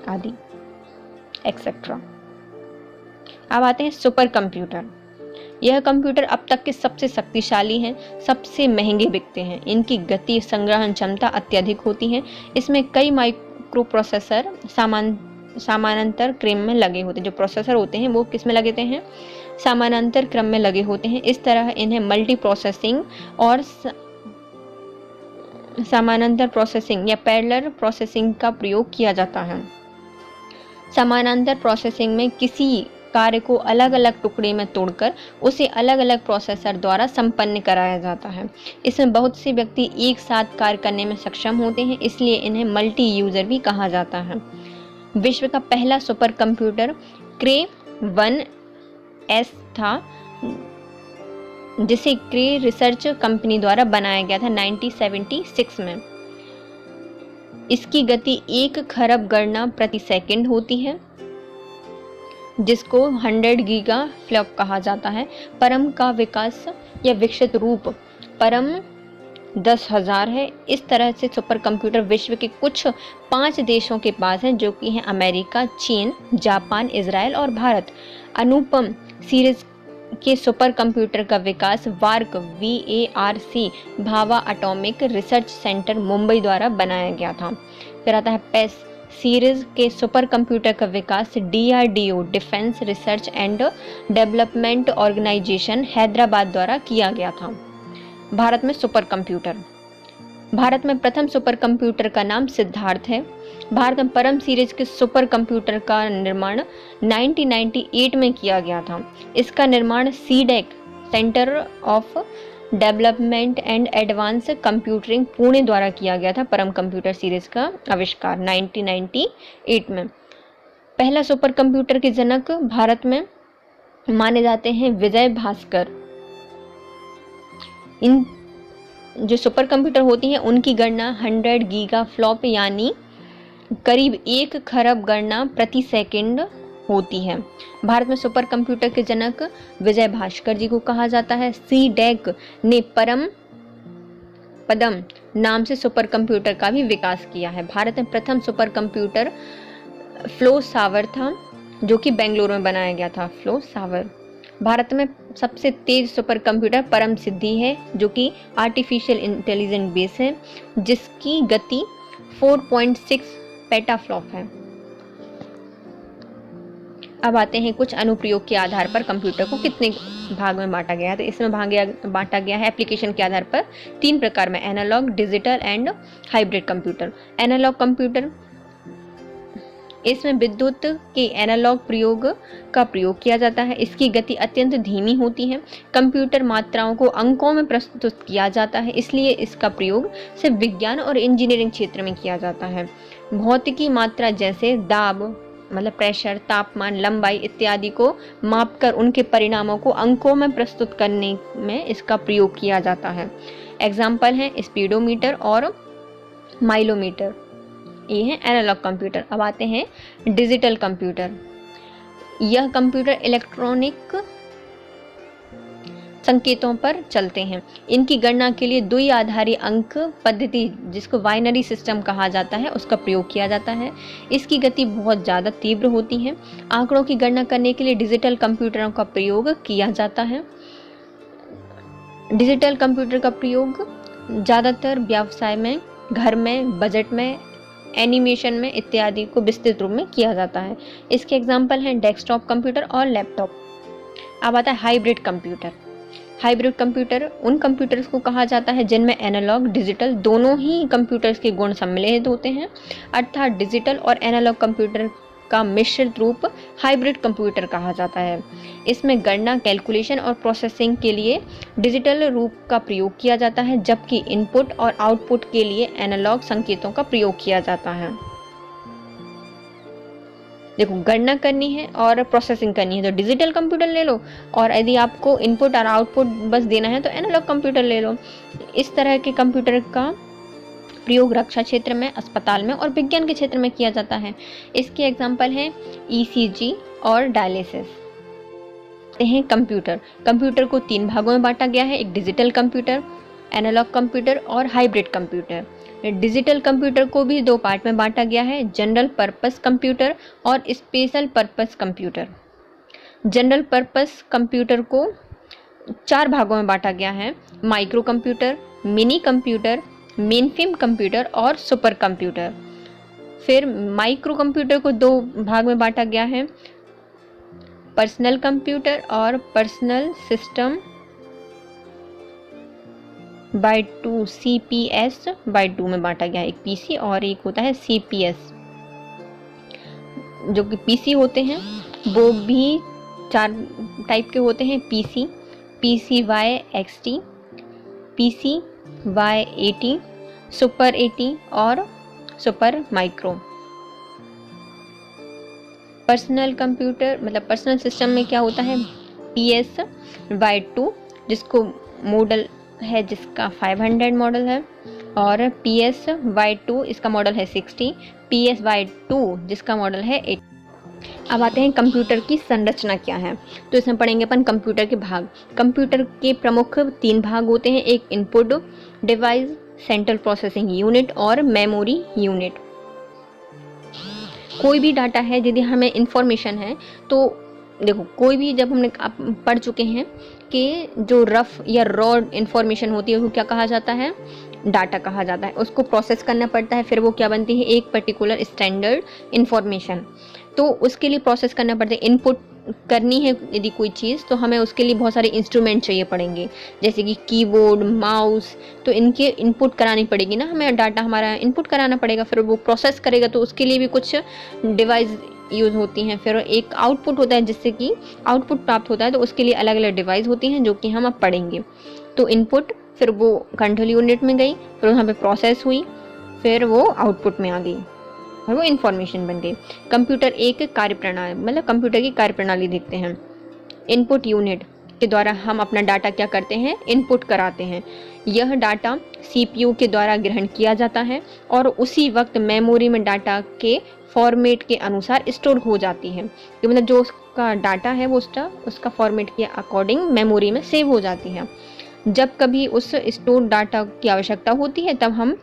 आदि एक्सेट्रा। अब आते हैं सुपर कंप्यूटर। यह कंप्यूटर अब तक के सबसे शक्तिशाली हैं, सबसे महंगे बिकते हैं। इनकी गति संग्रहण क्षमता अत्यधिक होती है। इसमें कई माइक्रो प्रोसेसर समानांतर क्रम में लगे होते हैं। जो प्रोसेसर होते हैं वो किस में लगे हैं? समानांतर क्रम में लगे होते हैं। इस तरह इन्हें मल्टी प्रोसेसिंग और समानांतर प्रोसेसिंग या पैरेलल प्रोसेसिंग का प्रयोग किया जाता है। समानांतर प्रोसेसिंग में किसी कार्य को अलग अलग टुकड़े में तोड़कर उसे अलग अलग प्रोसेसर द्वारा संपन्न कराया जाता है। इसमें बहुत से व्यक्ति एक साथ कार्य करने में सक्षम होते हैं, इसलिए इन्हें मल्टी यूजर भी कहा जाता है। विश्व का पहला सुपर कंप्यूटर क्रे 1S था, जिसे क्रे रिसर्च कंपनी द्वारा बनाया गया था 1976 में। इसकी गति 1 खरब गणना प्रति सेकंड होती है, जिसको 100 गीगा फ्लॉप कहा जाता है। परम का विकास या विकसित रूप परम 10,000 है। इस तरह से सुपर कंप्यूटर विश्व के कुछ 5 देशों के पास हैं, जो कि हैं अमेरिका, चीन, जापान, इजराइल और भारत। अनुपम सीरीज के सुपर कंप्यूटर का विकास वार्क VARC Bhabha atomic research centre Mumbai द्वारा बनाया गया था। फिर आता है पेस सीरीज के सुपर कंप्यूटर का विकास DRDO defence research and development organisation Hyderabad द्वारा किया गया था। भारत में सुपर कंप्यूटर। भारत में प्रथम सुपर कंप्यूटर का नाम सिद्धार्थ है। भारत में परम सीरीज के सुपर कंप्यूटर का निर्माण 1998 में किया गया था। इसका निर्माण CDEC centre of development and advance computing Pune द्वारा किया गया था। परम कंप्यूटर सीरीज का आविष्कार 1998 में। पहला सुपर कंप्यूटर के जनक भारत में माने जाते हैं विजय भास्कर। इन जो सुपर कंप्यूटर होती हैं उनकी गणना 100 गीगा फ्लॉप यानी करीब 1 खरब गणना प्रति सेकंड होती है। भारत में सुपर कंप्यूटर के जनक विजय भास्कर जी को कहा जाता है। CDEC ने पदम नाम से सुपर कंप्यूटर का भी विकास किया है। भारत में प्रथम सुपर कंप्यूटर फ्लो सावर था, जो कि बेंगलुरु में बनाया गया था। फ्लो सावर। भारत में सबसे तेज सुपर कंप्यूटर परम सिद्धि है, जो कि आर्टिफिशियल इंटेलिजेंस बेस है, जिसकी गति 4.6 पेटाफ्लॉप है। अब आते हैं कुछ अनुप्रयोग के आधार पर कंप्यूटर को कितने भाग में बांटा गया है। तो इसमें बांटा गया है एप्लीकेशन के आधार पर 3 प्रकार में, analog, digital and hybrid computer. Analog computer, इसमें विद्युत के एनालॉग प्रयोग का प्रयोग किया जाता है। इसकी गति अत्यंत धीमी होती है। कंप्यूटर मात्राओं को अंकों में प्रस्तुत किया जाता है, इसलिए इसका प्रयोग सिर्फ विज्ञान और इंजीनियरिंग क्षेत्र में किया जाता है। भौतिकी मात्रा जैसे दाब मतलब प्रेशर, तापमान, लंबाई इत्यादि को मापकर उनके परिणामों को अंकों में प्रस्तुत करने में इसका प्रयोग किया जाता है। एग्जाम्पल हैं स्पीडोमीटर और माइलोमीटर। ये है एनालॉग कंप्यूटर। अब आते हैं डिजिटल कंप्यूटर। यह कंप्यूटर इलेक्ट्रॉनिक संकेतों पर चलते हैं। इनकी गणना के लिए द्विआधारी अंक पद्धति, जिसको बाइनरी सिस्टम कहा जाता है, उसका प्रयोग किया जाता है। इसकी गति बहुत ज़्यादा तीव्र होती है। आंकड़ों की गणना करने के लिए डिजिटल कंप्यूटरों का प्रयोग किया जाता है। डिजिटल कंप्यूटर का प्रयोग ज़्यादातर व्यवसाय में, घर में, बजट में, एनिमेशन में इत्यादि को विस्तृत रूप में किया जाता है। इसके एग्जाम्पल हैं डेस्कटॉप कंप्यूटर और लैपटॉप। अब आता है हाइब्रिड कंप्यूटर। हाइब्रिड कंप्यूटर उन कंप्यूटर्स को कहा जाता है जिनमें एनालॉग, डिजिटल दोनों ही कंप्यूटर्स के गुण सम्मिलित होते हैं, अर्थात डिजिटल और एनालॉग कंप्यूटर का मिश्रित रूप हाइब्रिड कंप्यूटर कहा जाता है। इसमें गणना, कैलकुलेशन और प्रोसेसिंग के लिए डिजिटल रूप का प्रयोग किया जाता है, जबकि इनपुट और आउटपुट के लिए एनालॉग संकेतों का प्रयोग किया जाता है। देखो, गणना करनी है और प्रोसेसिंग करनी है तो डिजिटल कंप्यूटर ले लो, और यदि आपको इनपुट और आउटपुट बस देना है तो एनालॉग कंप्यूटर ले लो। इस तरह के कंप्यूटर का प्रयोग रक्षा क्षेत्र में, अस्पताल में और विज्ञान के क्षेत्र में किया जाता है। इसके एग्जाम्पल हैं ECG और डायलिसिस। कंप्यूटर। कंप्यूटर को 3 भागों में बांटा गया है, एक डिजिटल कंप्यूटर, एनालॉग कंप्यूटर और हाइब्रिड कंप्यूटर। डिजिटल कंप्यूटर को भी 2 पार्ट में बांटा गया है, जनरल पर्पस कंप्यूटर और special purpose computer. General purpose computer को 4 भागों में बांटा गया है, micro computer, mini computer, mainframe computer और सुपर कंप्यूटर। फिर माइक्रो कंप्यूटर को 2 भाग में बांटा गया है, पर्सनल कंप्यूटर और personal system by 2, CPS by 2 में बांटा गया है। एक PC और एक होता है CPS। जो कि PC होते हैं वो भी 4 टाइप के होते हैं, PC, PCY-XT, PCY-AT, super AT और सुपर माइक्रो। पर्सनल कंप्यूटर मतलब पर्सनल सिस्टम में क्या होता है, PS/2 जिसको मॉडल है जिसका 500 मॉडल है, और PS/2 इसका मॉडल है 60, PS/2 जिसका मॉडल है 80। अब आते हैं कंप्यूटर की संरचना क्या है। तो इसमें पढ़ेंगे अपन कंप्यूटर के भाग। कंप्यूटर के प्रमुख 3 भाग होते हैं, एक input device, central processing unit और मेमोरी यूनिट। कोई भी डाटा है, यदि हमें इंफॉर्मेशन है तो देखो, कोई भी जब हमने पढ़ चुके हैं कि जो रफ या रॉ इंफॉर्मेशन होती है वो क्या कहा जाता है, डाटा कहा जाता है। उसको प्रोसेस करना पड़ता है, फिर वो क्या बनती है, एक पर्टिकुलर स्टैंडर्ड इंफॉर्मेशन। तो उसके लिए प्रोसेस करना पड़ता है, इनपुट करनी है यदि कोई चीज़ तो हमें उसके लिए बहुत सारे इंस्ट्रूमेंट चाहिए पड़ेंगे, जैसे कि कीबोर्ड, माउस। तो इनके इनपुट करानी पड़ेगी ना, हमें डाटा हमारा इनपुट कराना पड़ेगा, फिर वो प्रोसेस करेगा, तो उसके लिए भी कुछ डिवाइस यूज़ होती हैं। फिर एक आउटपुट होता है, जिससे कि आउटपुट प्राप्त होता है, तो उसके लिए अलग अलग डिवाइस होती हैं जो कि हम अब पढ़ेंगे। तो इनपुट, फिर वो कंट्रोल यूनिट में गई, फिर वहाँ पे प्रोसेस हुई, फिर वो आउटपुट में आ गई और वो इंफॉर्मेशन बन गई। कंप्यूटर एक कार्यप्रणाली मतलब कंप्यूटर की कार्यप्रणाली देखते हैं। इनपुट यूनिट के द्वारा हम अपना डाटा क्या करते हैं, इनपुट कराते हैं। यह डाटा CPU के द्वारा ग्रहण किया जाता है और उसी वक्त मेमोरी में डाटा के फॉर्मेट के अनुसार स्टोर हो जाती है। कि मतलब जो उसका डाटा है वो उसका फॉर्मेट के अकॉर्डिंग मेमोरी में सेव हो जाती है। जब कभी उस स्टोर डाटा की आवश्यकता होती है तब हम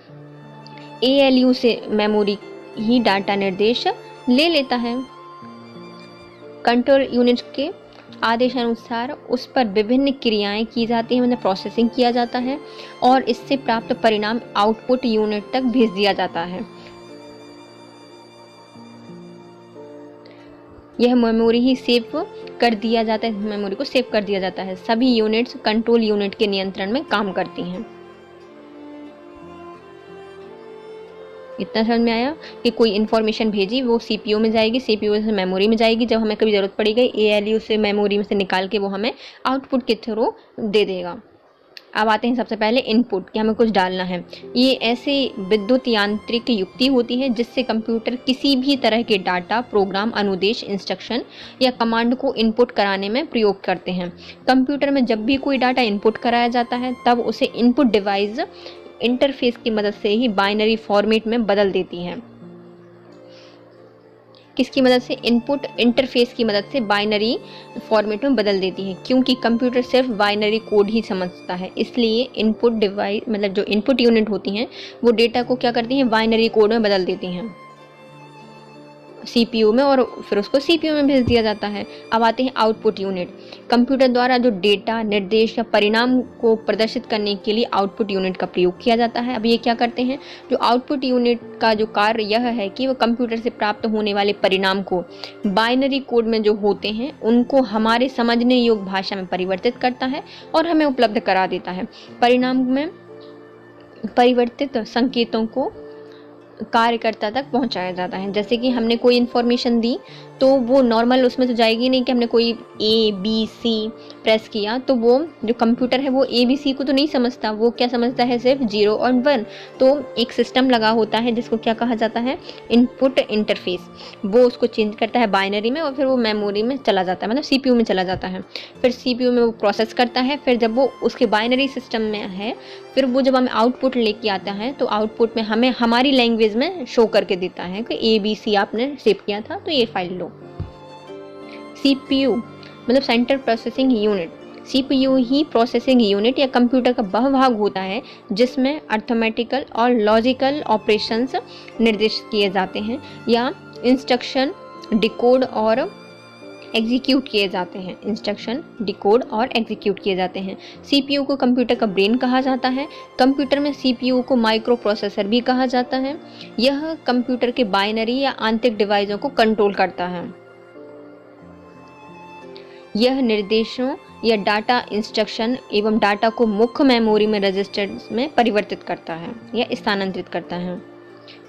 ALU से मेमोरी ही डाटा निर्देश ले लेता है। कंट्रोल यूनिट के आदेशानुसार उस पर विभिन्न क्रियाएं की जाती हैं, मतलब प्रोसेसिंग किया जाता है और इससे प्राप्त परिणाम आउटपुट यूनिट तक भेज दिया जाता है। यह मेमोरी ही सेव कर दिया जाता है, मेमोरी को सेव कर दिया जाता है। सभी यूनिट्स कंट्रोल यूनिट के नियंत्रण में काम करती हैं। इतना समझ में आया कि कोई इन्फॉर्मेशन भेजी वो CPU में जाएगी, CPU से मेमोरी में जाएगी, जब हमें कभी ज़रूरत पड़ेगी ALU से मेमोरी में से निकाल के वो हमें आउटपुट के थ्रू दे देगा। अब आते हैं सबसे पहले इनपुट, कि हमें कुछ डालना है। ये ऐसे विद्युत यांत्रिक युक्ति होती है जिससे कंप्यूटर किसी भी तरह के डाटा, प्रोग्राम, अनुदेश, इंस्ट्रक्शन या कमांड को इनपुट कराने में प्रयोग करते हैं। कंप्यूटर में जब भी कोई डाटा इनपुट कराया जाता है तब उसे इनपुट डिवाइस इंटरफेस की मदद से ही बाइनरी फॉर्मेट में बदल देती है। किसकी मदद से, इनपुट इंटरफेस की मदद से बाइनरी फॉर्मेट में बदल देती है। क्योंकि कंप्यूटर सिर्फ बाइनरी कोड ही समझता है, इसलिए इनपुट डिवाइस मतलब जो इनपुट यूनिट होती हैं वो डेटा को क्या करती हैं, बाइनरी कोड में बदल देती हैं CPU में, और फिर उसको CPU में भेज दिया जाता है। अब आते हैं आउटपुट यूनिट। कंप्यूटर द्वारा जो डेटा, निर्देश या परिणाम को प्रदर्शित करने के लिए आउटपुट यूनिट का प्रयोग किया जाता है। अब ये क्या करते हैं, जो आउटपुट यूनिट का जो कार्य यह है कि वो कंप्यूटर से प्राप्त होने वाले परिणाम को बाइनरी कोड में जो होते हैं उनको हमारे समझने योग्य भाषा में परिवर्तित करता है और हमें उपलब्ध करा देता है। परिणाम में परिवर्तित संकेतों को कार्यकर्ता तक पहुंचाया जाता है। जैसे कि हमने कोई इन्फॉर्मेशन दी तो वो नॉर्मल उसमें तो जाएगी नहीं कि हमने कोई ABC प्रेस किया, तो वो जो कंप्यूटर है वो ABC को तो नहीं समझता, वो क्या समझता है, सिर्फ 0 और 1। तो एक सिस्टम लगा होता है जिसको क्या कहा जाता है, इनपुट इंटरफेस। वो उसको चेंज करता है बाइनरी में और फिर वो मेमोरी में चला जाता है, मतलब CPU में चला जाता है। फिर CPU में वो प्रोसेस करता है। फिर जब वो उसके बाइनरी सिस्टम में है, फिर वो जब हमें आउटपुट लेके आता है तो आउटपुट में हमें हमारी लैंग्वेज में शो करके देता है कि ABC आपने सेव किया था तो ये फाइल लो। CPU मतलब सेंट्रल प्रोसेसिंग यूनिट। CPU ही प्रोसेसिंग यूनिट या कंप्यूटर का वह भाग होता है जिसमें अर्थमेटिकल और लॉजिकल ऑपरेशंस निर्दिष्ट किए जाते हैं या इंस्ट्रक्शन डिकोड और एग्जीक्यूट किए जाते हैं। इंस्ट्रक्शन डिकोड और एग्जीक्यूट किए जाते हैं। CPU को कंप्यूटर का ब्रेन कहा जाता है। कंप्यूटर में CPU को माइक्रो प्रोसेसर भी कहा जाता है। यह कंप्यूटर के बाइनरी या आंतरिक डिवाइसों को कंट्रोल करता है। यह निर्देशों या डाटा इंस्ट्रक्शन एवं डाटा को मुख्य मेमोरी में रजिस्टर्स में परिवर्तित करता है या स्थानांतरित करता है।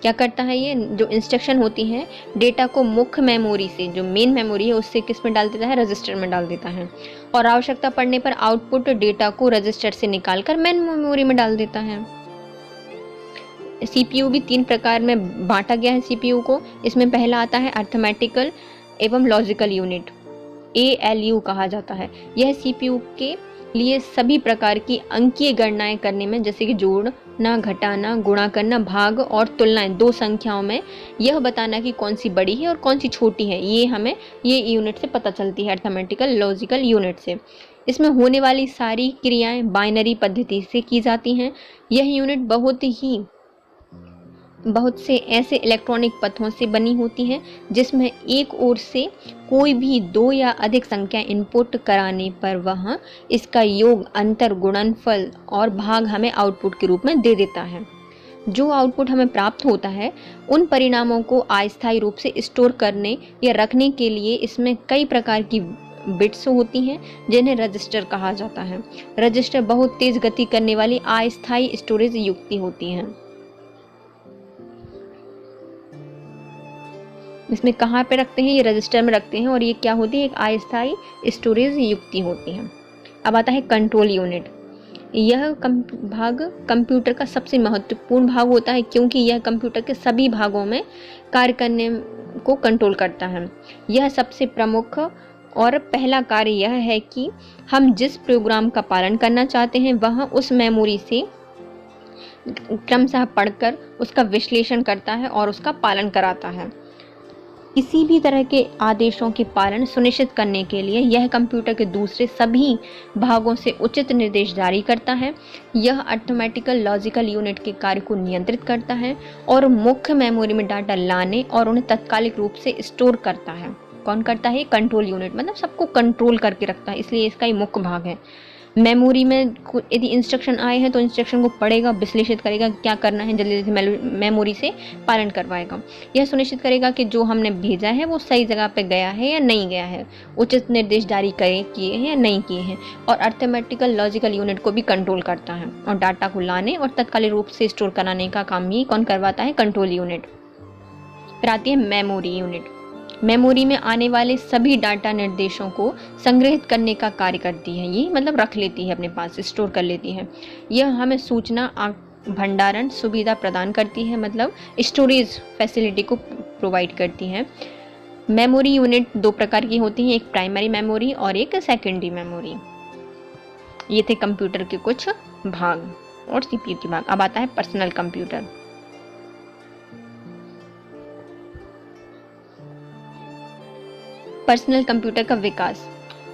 क्या करता है, ये जो इंस्ट्रक्शन होती हैं डेटा को मुख्य मेमोरी से, जो मेन मेमोरी है उससे किस में डाल देता है, रजिस्टर में डाल देता है। और आवश्यकता पड़ने पर आउटपुट डेटा को रजिस्टर से निकालकर मेन मेमोरी में डाल देता है। CPU भी 3 प्रकार में बांटा गया है CPU को। इसमें पहला आता है अर्थमेटिकल एवं लॉजिकल यूनिट, ALU कहा जाता है। यह CPU के लिए सभी प्रकार की अंकीय गणनाएं करने में, जैसे कि जोड़ना, घटाना, गुणा करना, भाग और तुलनाएं दो संख्याओं में यह बताना कि कौन सी बड़ी है और कौन सी छोटी है, ये हमें ये यूनिट से पता चलती है, अर्थमेटिकल लॉजिकल यूनिट से। इसमें होने वाली सारी क्रियाएं बाइनरी पद्धति से की जाती हैं। यह यूनिट बहुत से ऐसे इलेक्ट्रॉनिक पथों से बनी होती हैं जिसमें एक ओर से कोई भी 2 या अधिक संख्या इनपुट कराने पर वह इसका योग, अंतर, गुणनफल और भाग हमें आउटपुट के रूप में दे देता है। जो आउटपुट हमें प्राप्त होता है उन परिणामों को अस्थायी रूप से स्टोर करने या रखने के लिए इसमें कई प्रकार की बिट्स होती हैं जिन्हें रजिस्टर कहा जाता है। रजिस्टर बहुत तेज गति करने वाली अस्थायी स्टोरेज युक्ति होती हैं। इसमें कहाँ पे रखते हैं, ये रजिस्टर में रखते हैं और ये क्या होती है, एक अस्थायी स्टोरेज युक्ति होती है। अब आता है कंट्रोल यूनिट। यह भाग कंप्यूटर का सबसे महत्वपूर्ण भाग होता है क्योंकि यह कंप्यूटर के सभी भागों में कार्य करने को कंट्रोल करता है। यह सबसे प्रमुख और पहला कार्य यह है कि हम जिस प्रोग्राम का पालन करना चाहते हैं वह उस मेमोरी से क्रमशः पढ़कर उसका विश्लेषण करता है और उसका पालन कराता है। किसी भी तरह के आदेशों के पालन सुनिश्चित करने के लिए यह कंप्यूटर के दूसरे सभी भागों से उचित निर्देश जारी करता है। यह अर्थमेटिकल लॉजिकल यूनिट के कार्य को नियंत्रित करता है और मुख्य मेमोरी में डाटा लाने और उन्हें तात्कालिक रूप से स्टोर करता है। कौन करता है, कंट्रोल यूनिट, मतलब सबको कंट्रोल करके रखता है, इसलिए इसका ही मुख्य भाग है। मेमोरी में यदि इंस्ट्रक्शन आए हैं तो इंस्ट्रक्शन को पढ़ेगा, विश्लेषित करेगा, क्या करना है, जल्दी जल्दी मेमोरी से पालन करवाएगा। यह सुनिश्चित करेगा कि जो हमने भेजा है वो सही जगह पे गया है या नहीं गया है, उचित निर्देश जारी किए हैं या नहीं किए हैं। और अर्थमेटिकल लॉजिकल यूनिट को भी कंट्रोल करता है और डाटा को लाने और तत्कालिक रूप से स्टोर कराने का काम ही कौन करवाता है, कंट्रोल यूनिट। फिर आती है मेमोरी यूनिट। मेमोरी में आने वाले सभी डाटा निर्देशों को संग्रहित करने का कार्य करती है। ये मतलब रख लेती है, अपने पास स्टोर कर लेती है। यह हमें सूचना भंडारण सुविधा प्रदान करती है, मतलब स्टोरेज फैसिलिटी को प्रोवाइड करती है। मेमोरी यूनिट 2 प्रकार की होती हैं, एक प्राइमरी मेमोरी और एक सेकेंडरी मेमोरी। ये थे कंप्यूटर के कुछ भाग और CPU के भाग। अब आता है पर्सनल कंप्यूटर। पर्सनल कंप्यूटर का विकास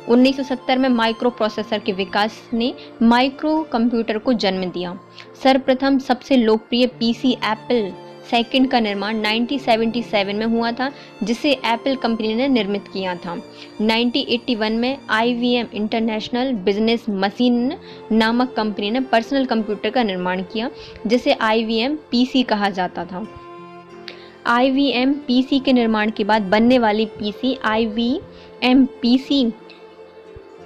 1970 में माइक्रो प्रोसेसर के विकास ने माइक्रो कंप्यूटर को जन्म दिया। सर्वप्रथम सबसे लोकप्रिय PC एप्पल सेकंड का निर्माण 1977 में हुआ था, जिसे एप्पल कंपनी ने निर्मित किया था। 1981 में IBM इंटरनेशनल बिजनेस मशीन नामक कंपनी ने पर्सनल कंप्यूटर का निर्माण किया, जिसे IBM PC कहा जाता था। IBM PC के निर्माण के बाद बनने वाली PC IBM PC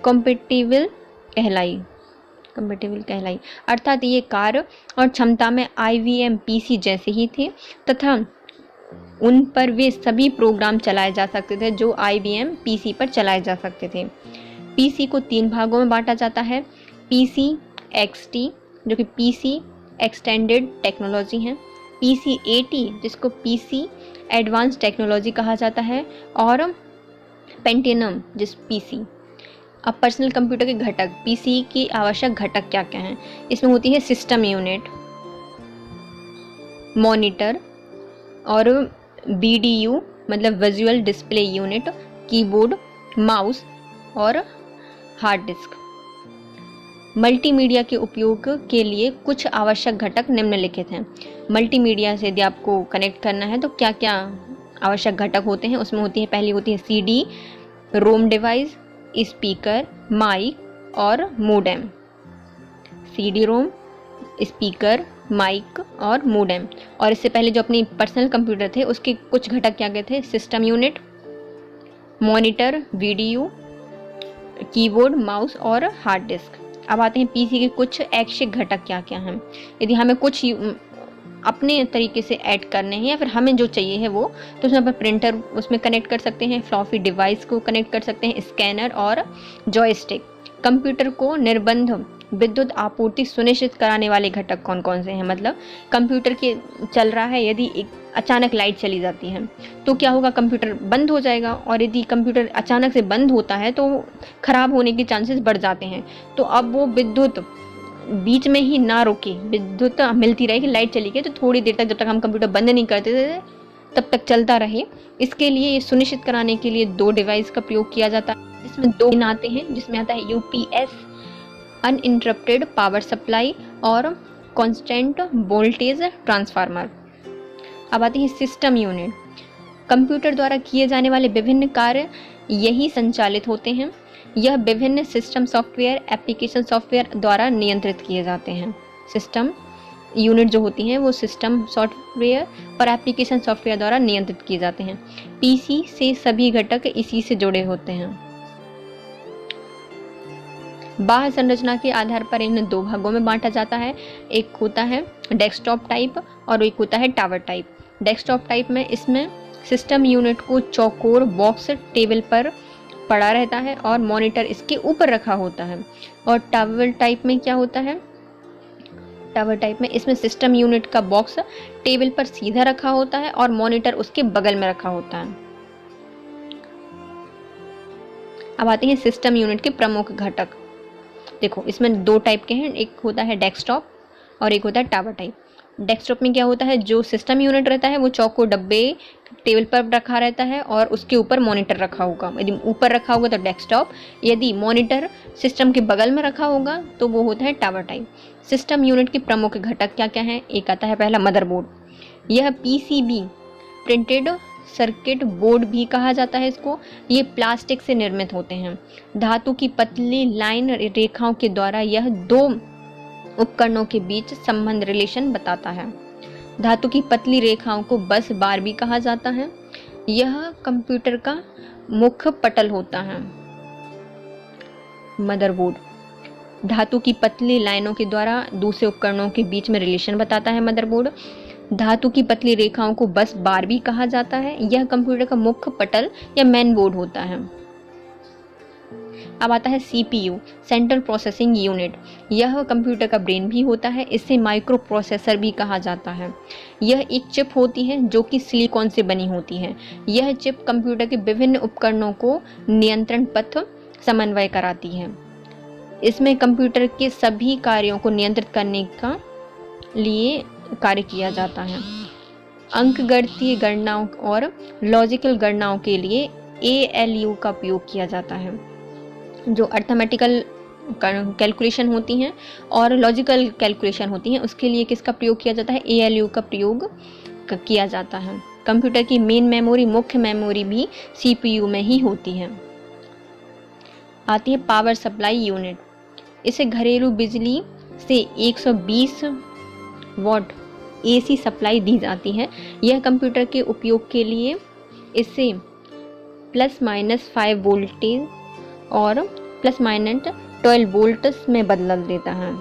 कॉम्पेटिबल कहलाई, अर्थात ये कार्य और क्षमता में IBM PC जैसे ही थे तथा उन पर वे सभी प्रोग्राम चलाए जा सकते थे जो IBM PC पर चलाए जा सकते थे। PC को 3 भागों में बांटा जाता है। PC XT जो कि PC एक्सटेंडेड टेक्नोलॉजी है, PC AT जिसको PC एडवांस टेक्नोलॉजी कहा जाता है, और पेंटिनम जिस PC। अब पर्सनल कंप्यूटर के घटक, PC की आवश्यक घटक क्या क्या हैं? इसमें होती है सिस्टम यूनिट, मॉनिटर और BDU मतलब visual display unit, keyboard, mouse और हार्ड डिस्क। मल्टीमीडिया के उपयोग के लिए कुछ आवश्यक घटक निम्नलिखित हैं। मल्टीमीडिया से यदि आपको कनेक्ट करना है तो क्या क्या आवश्यक घटक होते हैं? उसमें होती है, पहली होती है CD रोम डिवाइस, स्पीकर, माइक और मोडेम। CD रोम, स्पीकर, माइक और मोडेम। और इससे पहले जो अपनी पर्सनल कंप्यूटर थे उसके कुछ घटक क्या क्या थे? System unit, monitor, VDU, keyboard, mouse और हार्ड डिस्क। अब आते हैं PC के कुछ ऐच्छिक घटक क्या क्या हैं। यदि हमें कुछ अपने तरीके से ऐड करने हैं या फिर हमें जो चाहिए है वो, तो उसमें अपन प्रिंटर उसमें कनेक्ट कर सकते हैं, फ्लॉपी डिवाइस को कनेक्ट कर सकते हैं, स्कैनर और जॉयस्टिक। कंप्यूटर को निर्बाध विद्युत आपूर्ति सुनिश्चित कराने वाले घटक कौन कौन से हैं? मतलब कंप्यूटर के चल रहा है, यदि एक अचानक लाइट चली जाती है तो क्या होगा? कंप्यूटर बंद हो जाएगा, और यदि कंप्यूटर अचानक से बंद होता है तो खराब होने के चांसेस बढ़ जाते हैं। तो अब वो विद्युत बीच में ही ना रुके, विद्युत मिलती रहेगी, लाइट चली गई तो थोड़ी देर तक, जब तक हम कंप्यूटर बंद नहीं करते थे तब तक चलता रहे। इसके लिए ये सुनिश्चित कराने के लिए 2 डिवाइस का प्रयोग किया जाता है, जिसमें 2 आते हैं, जिसमें आता है UPS अनइंटरप्टेड पावर सप्लाई और कांस्टेंट वोल्टेज ट्रांसफार्मर। अब आती है सिस्टम यूनिट। कंप्यूटर द्वारा किए जाने वाले विभिन्न कार्य यही संचालित होते हैं। यह विभिन्न सिस्टम सॉफ्टवेयर, एप्लीकेशन सॉफ्टवेयर द्वारा नियंत्रित किए जाते हैं। सिस्टम यूनिट जो होती हैं वो सिस्टम सॉफ्टवेयर और एप्लीकेशन सॉफ्टवेयर द्वारा नियंत्रित किए जाते हैं। PC से सभी घटक इसी से जुड़े होते हैं। बाह्य संरचना के आधार पर इन्हें 2 भागों में बांटा जाता है। एक होता है डेस्कटॉप टाइप और एक होता है टावर टाइप। डेस्कटॉप टाइप में इसमें सिस्टम यूनिट को चौकोर बॉक्स टेबल पर पड़ा रहता है और मॉनिटर इसके ऊपर रखा होता है। और टावर टाइप में क्या होता है? टावर टाइप में इसमें सिस्टम यूनिट का बॉक्स टेबल पर सीधा रखा होता है और मॉनिटर उसके बगल में रखा होता है। अब आते हैं सिस्टम यूनिट के प्रमुख घटक। देखो, इसमें 2 टाइप के हैं, एक होता है डेस्कटॉप और एक होता है टावर टाइप। डेस्कटॉप में क्या होता है? जो सिस्टम यूनिट रहता है वो चौकोर डब्बे टेबल पर रखा रहता है और उसके ऊपर मॉनिटर रखा होगा। यदि ऊपर रखा होगा तो डेस्कटॉप, यदि मॉनिटर सिस्टम के बगल में रखा होगा तो वो होता है टावर टाइप। सिस्टम यूनिट के प्रमुख घटक क्या क्या हैं? एक आता है पहला मदरबोर्ड। यह PCB प्रिंटेड सर्किट बोर्ड भी कहा जाता है इसको। ये प्लास्टिक से निर्मित होते हैं। धातु की पतली लाइन रेखाओं के द्वारा यह 2 उपकरणों के बीच संबंध रिलेशन बताता है। धातु की पतली रेखाओं को बस बार भी कहा जाता है। यह कंप्यूटर का मुख्य पटल होता है। मदरबोर्ड धातु की पतली लाइनों के द्वारा दूसरे उपकरणों के बीच में रिलेशन बताता है। मदरबोर्ड धातु की पतली रेखाओं को बस बार भी कहा जाता है। यह कंप्यूटर का मुख्य पटल या मेन बोर्ड होता है। अब आता है CPU सेंट्रल प्रोसेसिंग यूनिट। यह कंप्यूटर का ब्रेन भी होता है। इसे माइक्रो प्रोसेसर भी कहा जाता है। यह एक चिप होती है जो कि सिलिकॉन से बनी होती है। यह चिप कंप्यूटर के विभिन्न उपकरणों को नियंत्रण पथ समन्वय कराती है। इसमें कंप्यूटर के सभी कार्यों को नियंत्रित करने का लिए कार्य किया जाता है। अंकगणितीय गणनाओं और लॉजिकल गणनाओं के लिए ALU का उपयोग किया जाता है। जो अर्थमेटिकल कैलकुलेशन होती हैं और लॉजिकल कैलकुलेशन होती हैं उसके लिए किसका प्रयोग किया जाता है? ALU का प्रयोग किया जाता है। कंप्यूटर की मेन मेमोरी, मुख्य मेमोरी भी CPU में ही होती है। आती है पावर सप्लाई यूनिट। इसे घरेलू बिजली से 120 वॉट AC सप्लाई दी जाती है। यह कंप्यूटर के उपयोग के लिए इसे ±5 वोल्टेज और ±12 वोल्ट्स में बदल देता है।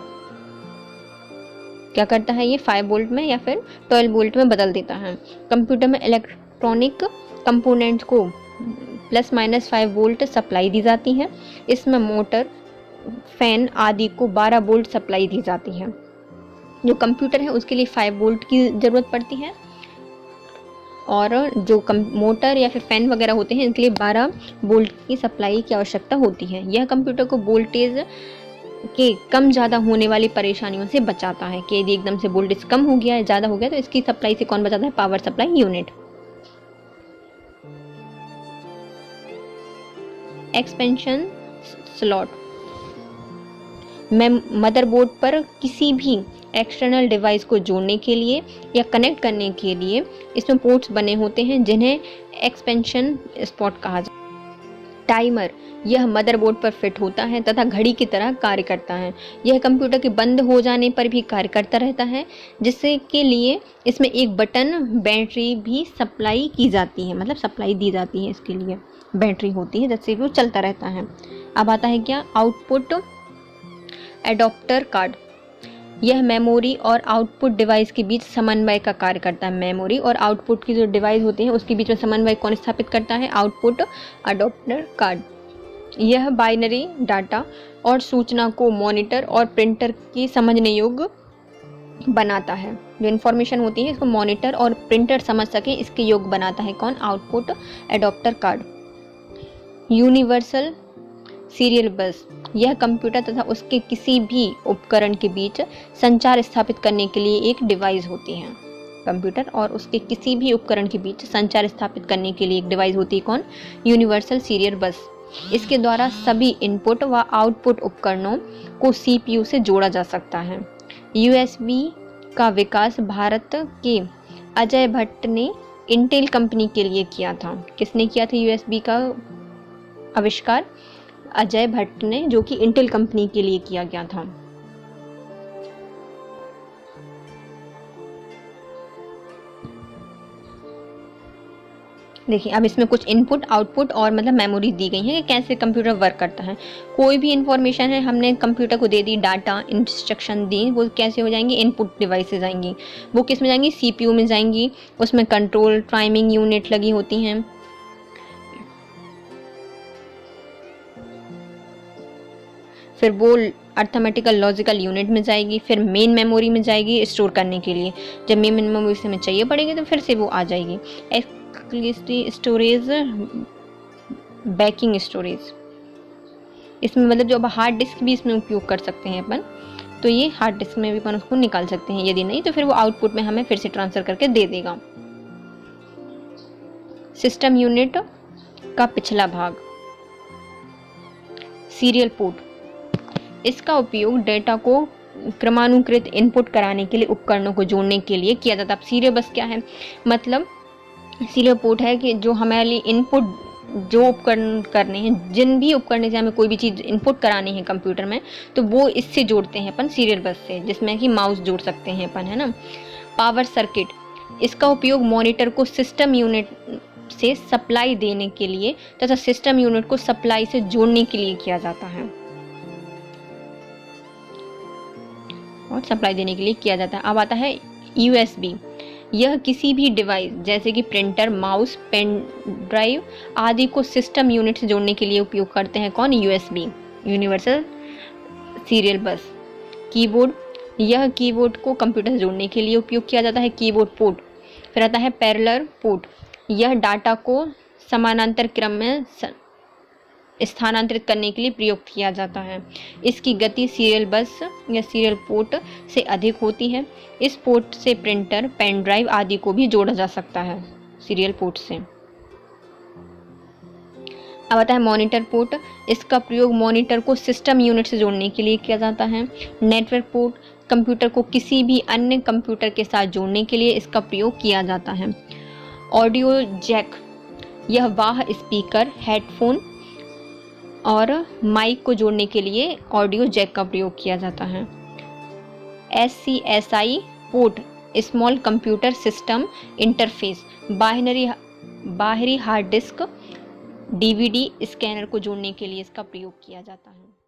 क्या करता है ये 5 वोल्ट में या फिर 12 वोल्ट में बदल देता है। कंप्यूटर में इलेक्ट्रॉनिक कंपोनेंट्स को ±5 वोल्ट सप्लाई दी जाती है। इसमें मोटर, फैन आदि को 12 वोल्ट सप्लाई दी जाती है। जो कंप्यूटर है उसके लिए 5 वोल्ट की ज़रूरत पड़ती है और जो मोटर या फिर फैन वगैरह होते हैं इनके लिए 12 वोल्ट की सप्लाई की आवश्यकता होती है। यह कंप्यूटर को वोल्टेज के कम ज़्यादा होने वाली परेशानियों से बचाता है कि यदि एकदम से वोल्टेज कम हो गया है, ज़्यादा हो गया, तो इसकी सप्लाई से कौन बचाता है? Power supply unit. Expansion slot motherboard पर किसी भी एक्सटर्नल डिवाइस को जोड़ने के लिए या कनेक्ट करने के लिए इसमें पोर्ट्स बने होते हैं जिन्हें एक्सपेंशन स्लॉट कहा जाता है। टाइमर यह मदरबोर्ड पर फिट होता है तथा घड़ी की तरह कार्य करता है। यह कंप्यूटर के बंद हो जाने पर भी कार्य करता रहता है, जिससे के लिए इसमें एक बटन बैटरी भी सप्लाई की जाती है, मतलब सप्लाई दी जाती है। इसके लिए बैटरी होती है जिससे वो चलता रहता है। अब आता है क्या? Output adapter card. यह मेमोरी और आउटपुट डिवाइस के बीच समन्वय का कार्य करता है। मेमोरी और आउटपुट की जो डिवाइस होती है उसके बीच में समन्वय कौन स्थापित करता है? Output adapter card. यह बाइनरी डाटा और सूचना को मॉनिटर और प्रिंटर की समझने योग्य बनाता है। जो इन्फॉर्मेशन होती है इसको मॉनिटर और प्रिंटर समझ सके इसके योग्य बनाता है कौन? Output adapter card. Universal serial bus. यह कंप्यूटर तथा उसके किसी भी उपकरण के बीच संचार स्थापित करने के लिए एक डिवाइस होती है। कंप्यूटर और उसके किसी भी उपकरण के बीच संचार स्थापित करने के लिए एक डिवाइस होती है कौन? यूनिवर्सल सीरियल बस। इसके द्वारा सभी इनपुट व आउटपुट उपकरणों को CPU से जोड़ा जा सकता है। USB का विकास भारत के अजय भट्ट ने इंटेल कंपनी के लिए किया था। किसने किया था USB का आविष्कार? अजय भट्ट ने, जो कि इंटेल कंपनी के लिए किया गया था। देखिए अब इसमें कुछ इनपुट, आउटपुट और मतलब मेमोरी दी गई है कि कैसे कंप्यूटर वर्क करता है। कोई भी इंफॉर्मेशन है हमने कंप्यूटर को दे दी, डाटा इंस्ट्रक्शन दी, वो कैसे हो जाएंगी? इनपुट डिवाइसेस आएंगी। वो किस में जाएंगी? CPU में जाएंगी। उसमें कंट्रोल टाइमिंग यूनिट लगी होती हैं। फिर वो अर्थमेटिकल लॉजिकल यूनिट में जाएगी। फिर मेन मेमोरी में जाएगी स्टोर करने के लिए। जब मेन मेमोरी से हमें चाहिए पड़ेगी तो फिर से वो आ जाएगी। स्टोरेज, बैकिंग स्टोरेज, इसमें मतलब जो अब हार्ड डिस्क भी इसमें उपयोग कर सकते हैं अपन, तो ये हार्ड डिस्क में भी अपन उसको निकाल सकते हैं। यदि नहीं तो फिर वो आउटपुट में हमें फिर से ट्रांसफर करके दे देगा। सिस्टम यूनिट का पिछला भाग, सीरियल पोर्ट। इसका उपयोग डेटा को क्रमानुकृत इनपुट कराने के लिए उपकरणों को जोड़ने के लिए किया जाता है। अब सीरियल बस क्या है? मतलब सीरियल पोर्ट है कि जो हमारे इनपुट जो उपकरण करने हैं, जिन भी उपकरण से हमें कोई भी चीज़ इनपुट करानी है कंप्यूटर में, तो वो इससे जोड़ते हैं अपन सीरियल बस से, जिसमें कि माउस जोड़ सकते हैं अपन, है ना। पावर सर्किट, इसका उपयोग मॉनिटर को सिस्टम यूनिट से सप्लाई देने के लिए तथा सिस्टम यूनिट को सप्लाई से जोड़ने के लिए किया जाता है और सप्लाई देने के लिए किया जाता है। अब आता है USB। यह किसी भी डिवाइस जैसे कि प्रिंटर, माउस, पेन ड्राइव आदि को सिस्टम यूनिट से जोड़ने के लिए उपयोग करते हैं कौन? USB, यूनिवर्सल सीरियल बस। कीबोर्ड, यह कीबोर्ड को कंप्यूटर से जोड़ने के लिए उपयोग किया जाता है, कीबोर्ड पोर्ट। फिर आता है पैरेलल पोर्ट। यह डाटा को समानांतर क्रम में स्थानांतरित करने के लिए प्रयोग किया जाता है। इसकी गति सीरियल बस या सीरियल पोर्ट से अधिक होती है। इस पोर्ट से प्रिंटर, पेन ड्राइव आदि को भी जोड़ा जा सकता है सीरियल पोर्ट से। अब आता है मॉनिटर पोर्ट। इसका प्रयोग मॉनिटर को सिस्टम यूनिट से जोड़ने के लिए किया जाता है। नेटवर्क पोर्ट, कंप्यूटर को किसी भी अन्य कंप्यूटर के साथ जोड़ने के लिए इसका प्रयोग किया जाता है। ऑडियो जैक, यह वाह स्पीकर, हेडफोन और माइक को जोड़ने के लिए ऑडियो जैक का प्रयोग किया जाता है। SCSI port, small computer system interface, बाहरी हार्ड डिस्क, DVD स्कैनर को जोड़ने के लिए इसका प्रयोग किया जाता है।